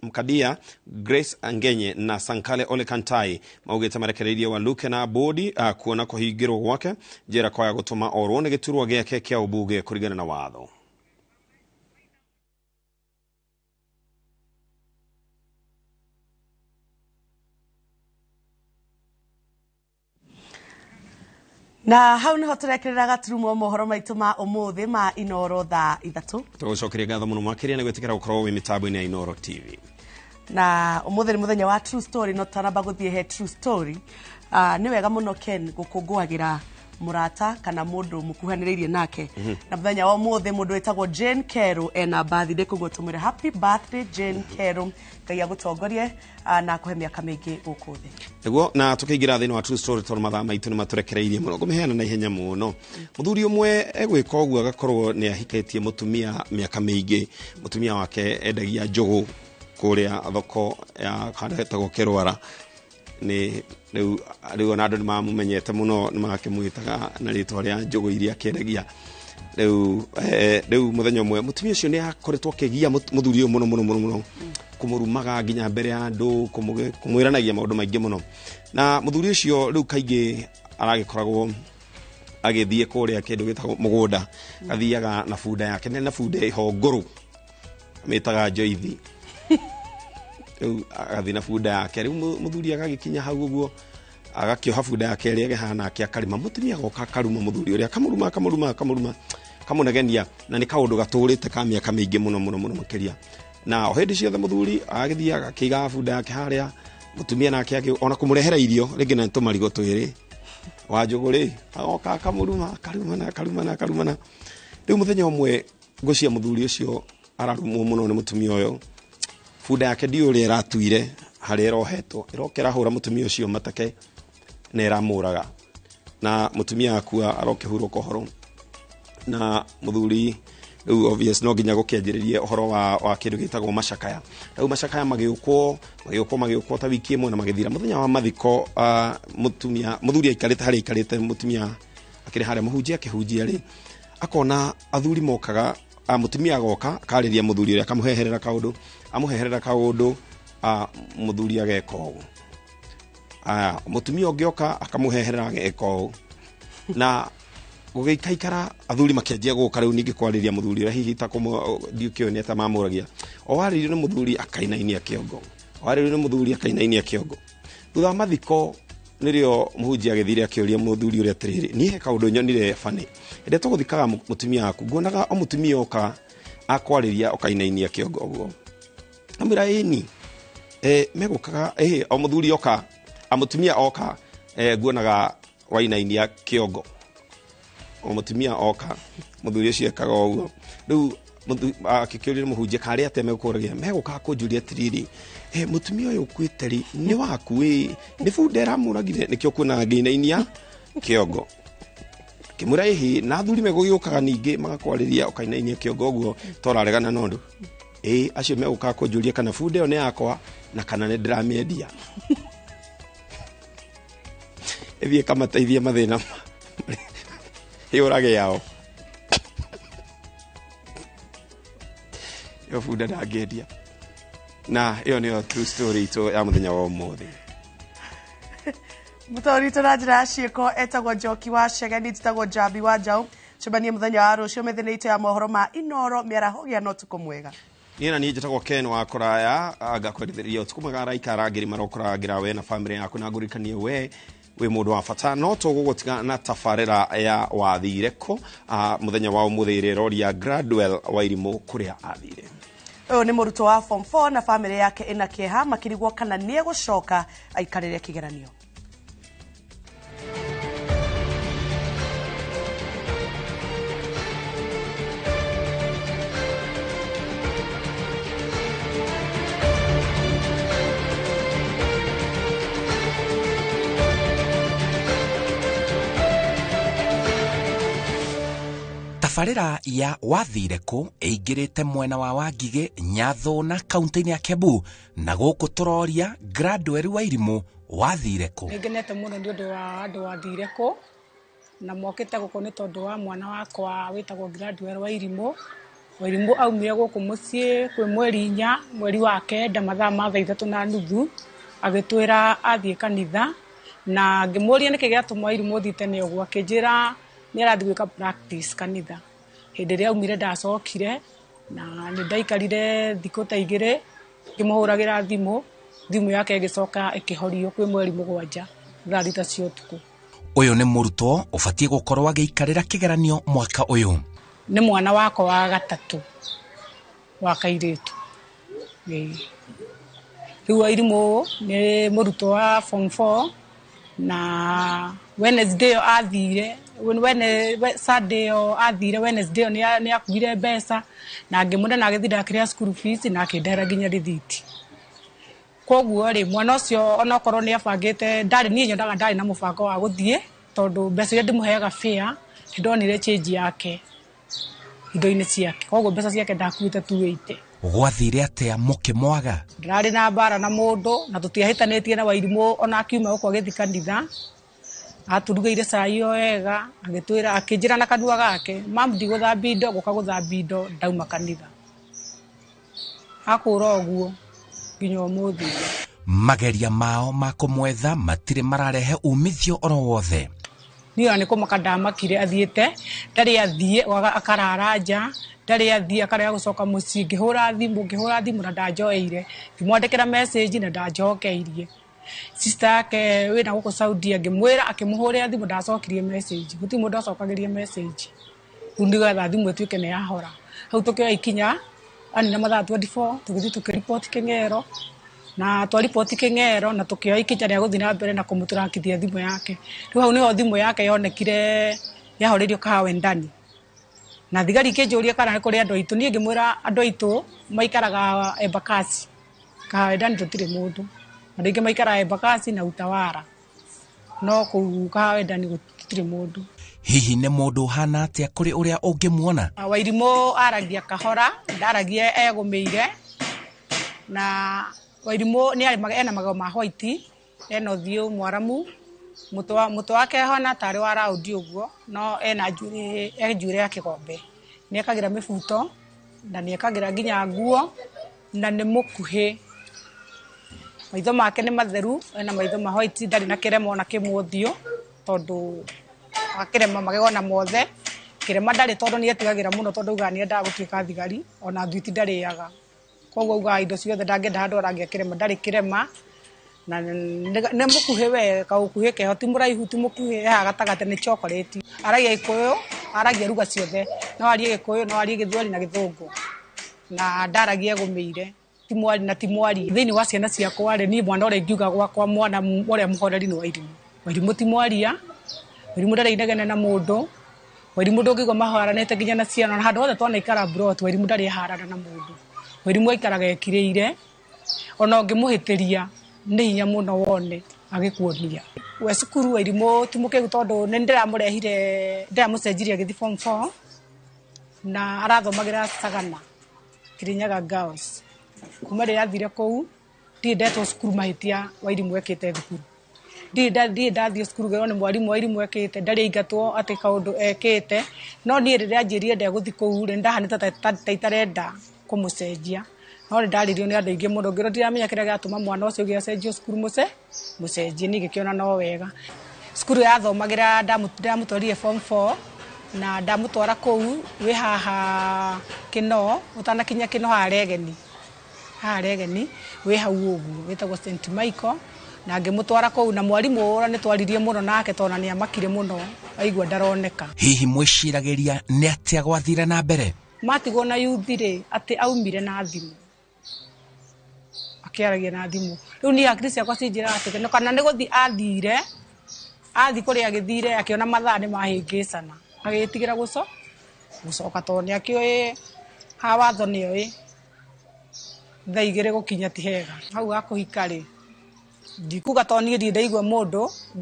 Mkadia, Grace Angenye na Sankale Ole Kantai maugĩte marekereirie Waluke na bodi kuona kũhingĩrwo gwake njĩra kwaya gũtũma orwo nĩ gĩturwa gĩake kĩa ũmbunge kũringana na watho. Na hau nĩho tũrekerera gaturumo mohoro maitũ ma ũmũthĩ ma Inoro thaa 3. Tũgũcokeria ngatho mũno makĩria nĩ gwĩtĩkĩra gũkorwo wĩ mĩtambo-inĩ ya Inoro TV. Na ũmũthĩ nĩ mũthenya wa True Story, no tũtanamba gũthiĩ he True Story. Nĩ wega mũno Ken gũkũngũagĩra murata kana mũndũ mũkuhanĩrĩirie nake. Na mũthenya wa ũmũthĩ mũndũ wĩtagwo Jane Kero ena birthday, koguo tũmwĩre happy birthday Jane Kero. Ngai agũtongorie na kũhe mĩaka mĩingĩ gũkũ thĩ. Nĩguo na tũkĩingĩra thĩinĩ wa True Story tondũ mathaa maitũ nĩ matũrekereirie mũno ngũmĩheana na ihenya mũno. Mũthuri ũmwe egwĩka ũguo agakorwo nĩ ahikĩtie mũtumia mĩaka mĩingĩ. Mũtumia wake endagia njũgũ kũrĩa thoko ya handũ hetagwo Kĩrwara. Rĩu ona andũ nĩ mamũmenyete mũno nĩ makĩmwĩtaga na rĩtwa rĩa njũgũ iria akĩendagia. Rĩu mũthenya ũmwe mũtumia ũcio nĩ akoretwo akĩgia mũthuri ũyũ mũno kũmũrumaga nginya mbere ya andũ, kũmwĩranagia maũndũ maingĩ mũno. Na mũthuri ũcio rĩu kaingĩ aragĩkoragwo agĩthiĩ kũrĩa kĩndũ gĩtagwo mũgũnda, athiaga na bunda yake, na bunda ĩho ngũrũ amĩtaga Joithi. Rĩu agathiĩ na bunda yake, rĩu mũthuri agagĩkinya hau ũguo agakĩoha bunda yake ĩrĩa ĩgĩhana akĩakarima, mũtumia agoka akaruma mũthuri ũrĩa akamũruma kamũnegenia, na nĩ kaũndũ gatũrĩte ka mĩaka mĩingĩ mũno makĩria. Na o hĩndĩ ciothe mũthuri agagĩthiĩ agakĩiga bunda yake harĩa, mũtumia nake ona kũmũrehera irio rĩngĩ na tũmarigo twĩrĩ wa njũgũ rĩ, agoka akamũruma akarumana. Rĩu mũthenya ũmwe ngũcia mũthuri ũcio ararumwo mũno nĩ mũtumia ũyũ, bunda yake ndiũ ũrĩa ĩratuire harĩa ĩrohetwo, ĩrokera hũra mũtumia ũcio matake na ĩramũraga, na mũtumia akua arokĩhurũka ũhoro. Na mũthuri rĩu obvious no nginya gũkĩanjĩrĩrie ũhoro wa kĩndũ gĩtagwo macakaya. Rĩu macakaya magĩũkwo ta wiki ĩmwe na magĩthira. Mũthenya wa mathiko mũthuri aikarĩte harĩa aikarĩte, mũtumia akĩrĩ harĩa mũhunjia akĩhunjia rĩ, akona athuri mokaga, mũtumia agoka akarĩria mũthuri ũrĩa amũheherera kaũndũ, mũthuri ageka ũguo. Mũtumia ũngĩoka akamũheherera ageka ũguo. Na gũgĩikaikara athuri makĩanjia gũka rĩu ningĩ kwarĩria mũthuri ũrĩa hihi ta ndiũkĩũĩ nĩ atamamũragia. O warĩrio nĩ mũthuri akainainia kĩongo. Thutha wa mathiko nĩrĩo mũhunjia agĩthire akĩũria mũthuri ũrĩa atĩrĩrĩ, niĩ he kaũndũ nyonire bane, endete gũthikaga mũtumia waku, nguonaga o mũtumia oka akwarĩria okainainia kĩongo ũguo. Amwĩra ĩni megũkaga o mũthuri oka, mũtumia oka nguonaga wainainia kĩongo. O mũtumia oka mũthuri ũcio ekaga ũguo. Rĩu akĩkĩũria mũhunjia karĩa atĩa megũkũragia, megũkaga kũnjũria atĩrĩrĩ, mũtumia ũyũ ũkuĩte rĩ, nĩ waku nĩ bunda ĩramũragire nĩkĩo kuonaga ngĩinainia kĩongo. Kĩmwĩra ĩhĩ na athuri megũgĩũkaga ningĩ magakwarĩria ũkainainia kĩongo ũguo toraregana na ũndũ. Acio megũkaga kũnjũria kana bunda ĩyo nĩ yakwa na kana nĩ ndĩramĩendia. Ĩthiĩ kamateithia mathĩna yũrage yao. Yo bunda ndangĩendia. Na ĩyo nĩyo True Story itũ ya mũthenya wa ũmũthĩ. Mũtaũri tũ na njĩra ya ciĩko etagwo Njoki wa Cegeni, njĩtagwo Njambi wa Njaũ. Tũcemanie mũthenya wa rũciũ mĩthenya itũ ya mohoro ma Inoro mĩaraho gĩa na ũtukũ mwega. Niĩ na niĩ njĩtagwo Ken wa Kũraya, ngakwendithĩria ũtukũ mwega araika arangĩri marokũrangĩra we na bamĩrĩ yaku, na ngũrikanie we wĩ mũndũ wa bata. No tũgũgũtiga na tabarĩra ya wathire kũ mũthenya wa ũmũthĩ ĩroria Gradwell wa Irimũ kũrĩa athire. Ũyũ nĩ mũrutwo wa form 4 na bamĩrĩ yake ĩna kĩeha makĩrigwo kana nĩ egũcoka aikarĩre kĩgeranio. tabarĩra ya wathire kũ ĩingĩrĩte mwena wa Wangigĩ, Nyatho na kaunti-inĩ ya Kiambu, na gũkũ tũroria Gladwell Wairimũ wathire kũ. Nĩngenete mũno nĩ ũndũ wa andũ wathire kũ, na mokĩte gũkũ nĩ tondũ wa mwana wakwa wĩtagwo Gladwell Wairimũ. Wairimũ aumire gũkũ mũciĩ kwĩ mweri 4 mweri wa kenda mathaa ma 3:30 agĩtwĩra athiĩ kanitha, na ngĩmũria nĩkĩ gĩatũma Wairimũ thiĩ tene ũguo, akĩnjĩra nĩ arathiĩ gwĩka practice kanitha. Hĩndĩ ĩrĩa aumire ndacokire, na nĩ ndaikarire thikũ ta 2 ngĩmũhũragĩra thimũ yake ĩgĩcoka ĩkĩhorio kwĩ mweri 7 thaa 3 cia ũtukũ. Ũyũ nĩ mũrutwo ũbatiĩ gũkorwo agĩikarĩra kĩgeranio mwaka ũyũ. Nĩ mwana wako wa 3 wa kairĩtu. Rĩu Wairimũ nĩ mũrutwo wa form 4, na Wednesday athire, Saturday athire, Wednesday nĩ akuire mbeca, na ngĩmũnda na agĩthiĩ ndakĩrĩa school fees na akĩndehera nginya rĩthiti. Koguo rĩ mwana ũcio onokorwo nĩ abangĩte, niĩ nyonaga ndarĩ na mũbango wa gũthiĩ, tondũ mbeca iria ndĩmũheaga fare ndonire change yake indo-inĩ ciake, koguo mbeca ciake ndakuĩte 280. Gwathire atĩa mũkĩmwaga? Ndarĩ na mbara na mũndũ, na tũtiahĩtanĩtie na Wairimũ ona akiuma gũkũ agĩthiĩ kanitha. Aturugeire cai o wega, agĩtwĩra akĩnjĩra na kanua gake, "Mam, ndigũthambia indo, gũka gũthambia indo ndauma kanitha." Akũra ũguo nginya ũmũthĩ. Mageria mao ma kũmwetha matirĩ mararehe umithio oro wothe. Niĩ nĩ kũmaka ndamakire athiĩte, ndarĩ athiĩ akarara nja, ndarĩ athiĩ akarega gũcoka mũciĩ, ngĩhũra thimũ na ndanjoeire, ngĩmwandĩkĩra message na ndanjokeirie. Sister yake wĩna gũkũ Saudi ngĩmwĩra, akĩmũhũrĩra thimũ ndacokirie message, gũtirĩ mũndũ acokagĩria message. Rĩu nĩgetha thimũ ĩtuĩke nĩ yahora. Hau tũkĩoya ikinya, na mathaa 24 tũgĩthiĩ tũkĩripoti Kĩng'ero, na twaripoti Kĩng'ero na tũkĩoya ikinya rĩa gũthiĩ na mbere na kũmũtũrakithia thimũ yake. Rĩu hau nĩho thimũ yake yonekire yahorerio kahawe ndani, na thigari ikĩnjũria kana nĩ kũrĩ andũ aitũ. Niĩ ngĩmwĩra andũ aitũ maikaraga Advocacy, kahawe ndani tũtirĩ mũndũ, andũ aingĩ maikaraga Advocacy na Utawala, no kũu kahawe ndani gũtirĩ mũndũ. Hihi nĩ mũndũ ũhana atĩa kũrĩ ũrĩa ũngĩmuona? Wairimũ aragia kahora, ndaragia egũmĩire, na Wairimũ ena magego ma white, ena ũthiũ mwaramu, mũtwe wake hana tarĩ wa raundi ũguo, no ena njuĩrĩ ya kĩgombe. Nĩ ekagĩra mĩbuto, na nĩ ekagĩra nginya nguo, na nĩ mũkuhĩ. Maitho make nĩ matheru, ena maitho ma white, ndarĩ na kĩrema ona kĩmwe ũthiũ, tondũ akĩrema magego na mothe. Kĩrema ndarĩ tondũ nĩ etigagĩra mũno, tondũ uga nĩ endaga gũtuĩka thigari, ona thwiti ndarĩaga. Koguo uga indo ciothe ndangĩenda handũ arangĩa kĩrema, ndarĩ kĩrema, na nĩ mũkuhĩ we, kaũkuhĩ keho ti mũraihu ti mũkuhĩ, haha gatagatĩ nĩ chocolate. Aragia Gĩkũyũ, aragia ruga ciothe, no arie Gĩkũyũ, no arie Gĩthweri na Gĩthũngũ, na ndaragia egũmĩire, ti mwari na ti mwari. Thĩinĩ wa ciana ciakwa rĩ, niĩ mwana ũrĩa ingiuga gwakwa mwana ũrĩa mũhoreri nĩ Wairimũ. Wairimũ ti mwaria, Wairimũ ndarĩ inegene na mũndũ, Wairimũ ndũngĩigua maharanĩte nginya na ciana, na handũ hothe twanaikara Brot, Wairimũ ndarĩ harana na mũndũ. Wairimũ aikaraga ekirĩire, ona ũngĩmũhĩtĩria nĩ hinya mũno wone agĩkuonia. We cukuru Wairimũ ti mũkĩgu, tondũ nĩ ndĩramũcenjirie agĩthiĩ form 4, na arathomagĩra Sagana Kirinyaga Girls. Kuma rĩrĩa athire kũu, ndirĩ ndetwo cukuru mahĩtia Wairimũ ekĩte thukuru. Ndirĩ ndathiĩ cukuru gerwo nĩ mwarimũ Wairimũ ekĩte, ndarĩ aingatwo atĩ kaũndũ ekĩte, no niĩ rĩrĩa anjĩrire ndegũthiĩ kũu rĩ, ndahanĩte ta itarenda kũmũcenjia, no nĩ ndarĩrio nĩ andũ aingĩ mũno, ngĩrwo ndiramenya kĩrĩa gĩatũma mwana ũcio gĩacenjio cukuru mũcenjie, niĩ ngĩkĩona no wega. Cukuru yathomagĩra ndamũtwarire form 4, na ndamũtwara kũu wĩ haha Kĩno, ũtanakinya Kĩno haha Regeni, wĩ hau ũguo wĩtagwo St Michael, na ngĩmũtwara kũu, na mwarimũ ũra nĩ twaririe mũno nake, tondũ nĩ amakire mũno, aigua ndaroneka. Hihi mwĩciragĩria nĩ atĩa gwathire na mbere? Matigwo na yuthi rĩ, atĩ aumire na thimũ, akĩaragia na thimũ. Rĩu niĩ hakiri ciakwa cinjĩra atĩ kana nĩ gũthiĩ athire, athiĩ kũrĩa agĩthire akĩona mathaa nĩ mahĩngĩcana, agĩtigĩra gũcoka, tondũ nĩ akĩoĩ ha watho nĩoĩ thaa 2 gũkinya ti hega. Hau hakũhika rĩ, ndikuga tondũ niĩ ndirĩ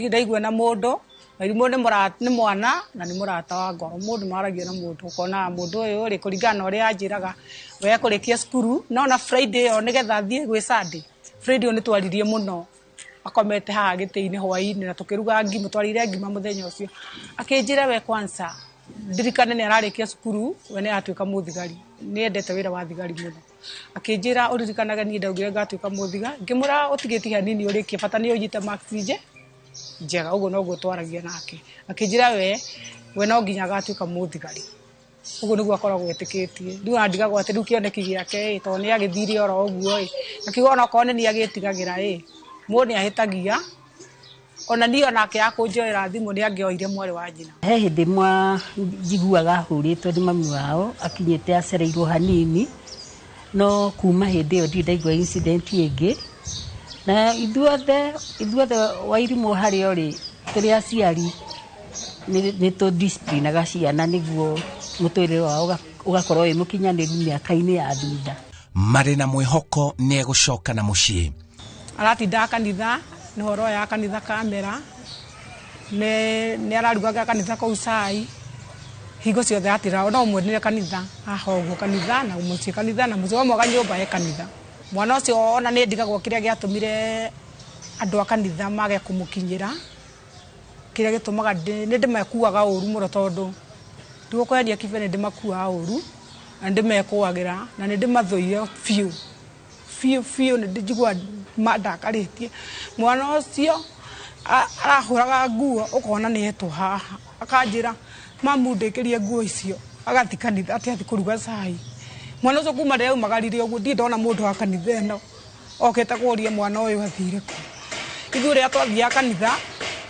ndaigua na mũndũ, Wairimu ni mwana na ni murata wa ngoro mundu maragia na mundu ukona mundu uyu ri kuringana uria anjiraga we kurikia cukuru no na Friday o nigetha thie gwi Sunday Friday ni twaririe muno akomete haha giti-ini hwaini na tukiruga ngima twarire ngima muthenya ucio akinjira we kwanza ndirikane ni ararikia cukuru we ni atuika muthigari ni endete wira wa thigari muno akinjira uririkanaga ni ndaugire ngatuika muthiga ngimura utigiti hanini urikie bata ni uyite marks njega ugo no twaragia nake akinjira we no nginya gatuika muthigari ugo niguo akoragwo etikitie riu andigagwo ati riu kioneki giake to ni agithire oro uguo akiuga no kone ni agitigagira mundu ahitagia ona ndio nake akunjoera thimu ni angioire mwari wa nyina he hindi mwa njiguaga huritwo ni mami wao akinyite acereirwo hanini no kuma hindi yo ndaigua incident ingi na ithuothe Wairimu hari ori turi aciari ni to discipline ga ciana niguo muturire wao ugakorwo wi mukinyaniru miaka-ini ya thutha mari na mwihoko ni egucoka na mucii aratinda kanitha ni horo ya kanitha kamera ni ararugaga kanitha kau cai hingo ciothe atira no mwenire kanitha ahoguo kanitha na umucie kanitha na mucio mwaga nyumba ye kanitha mwana ucio ona ni ndigagwo kiria giatumire andu a kanitha mage kumukinyira kiria gitumaga ni ndimekuaga uru muno tondu ndigukwenia kibene ndimakua uru na ndimekuagira na ni ndimathoire fiu ni ndijigwa madakaritie mwana ucio arahuraga nguo ukona ni etu haha akanjira mamu ndekerie nguo icio agathi kanitha ati kuruga cai mwana ucio kuma rĩu magarire uguo ndi ndona mundu wa kanitha ĩno okete kuria mwana uyu athire ku ithuĩ rĩa twathia kanitha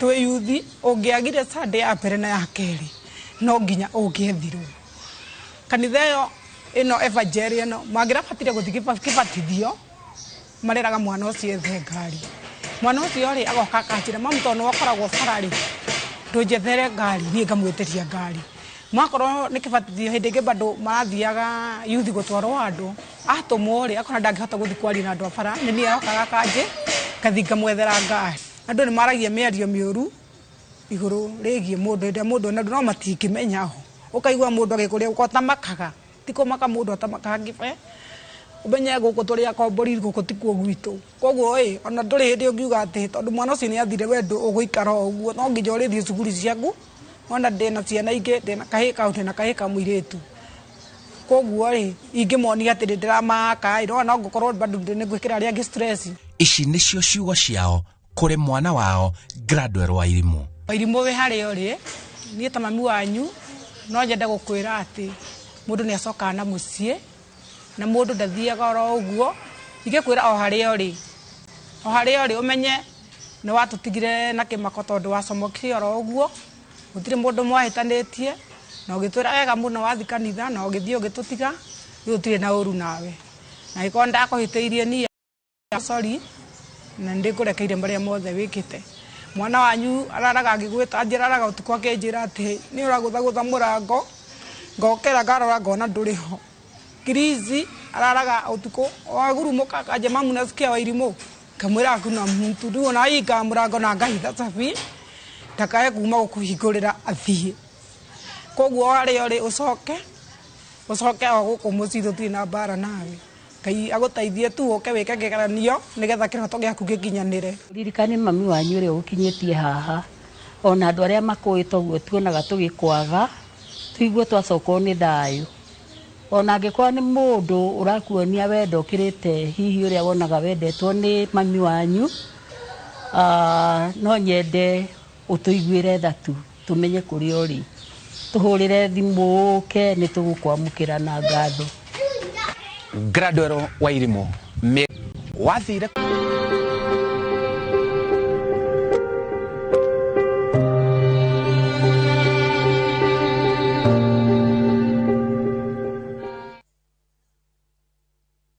twi yuthi ungiagire Sunday ya mbere na ya keri no nginya ungiethirwo kanitha ĩno evangeli ĩno magira batire guthi kibatithio mareraga mwana ucio ethe ngari mwana ucio ri agoka akanjira mamu tono wakoragwo barari ndunjethere ngari ni ngamwitiria ngari makorwo ni kibatithio hindi ingi bado marathiaga yuthi gutwarwo andu atumwo ri akona ndangihota guthi kwaria na andu bara ni ni agokaga kanje kathinga mwethera ngari andu ni maragia miario miuru iguru rigie mundu na no matingimenya ho ukaigwa mundu agikuria ukotamakaga tiko maka mundu atamakaga ngibe umenye guku turi akombori guku tikuo gwitu koguo ona nduri hindi ungiuga ati tondu mwana ucio ni athire wendu uguikara uguo no nginya urithie cukuru ciaku ona ndina ciana ingi ndina kahika ndina kahika muiritu koguo ingimonia ati ndiramaka no ngukorwo bado ndine gwikira ria ngi stress ici nicio ciugo ciao kuri mwana wao Gladwell Wairimu we hari ori ni ta mami wanyu no nyende gukwira ati mundu ni acoka na mucie na mundu ndathiaga oro uguo igikwira o hari ori umenye ni watutigire na kimako tondu wacomokire oro uguo gutire mundu mwahitanitie na ugitwira wega muno wathi kanitha na ugithio gitutiga gutire na uru nawe na iko ndakuhiteirie ni sorry na ndikurekeire maria mothe wikite mwana wanyu araraga ngigwita njiraraga utuko akinjira ati ni uragutha murango ngokera ngarora ngona nduriho kirizi araraga utuko wagurumuka akaje mamu nasikia Wairimu kamwira kuna muntu ndio na ika murango na ngahitha safi ndakaye kuma gukuhingurira athie koguo ari ucoke guku mucithu tina bara nawe kai agutaithie tu oke weke ngeranio nigetha kiroto giaku gikinyanire ririkane mami wanyu ri ukinyetie haha ona andu aria makuita uguo tuonaga tugikwaga tuigwe twacokwo ni thayu ona angikwa ni mundu urakuonia wendo kirite hihi uria wonaga wendetwo ni mami wanyu no nyende utuigwire thatu tumenye kuri ori tuhurire thimu ke ni tugukwamukira na ngatho Gladwell Wairimu wathire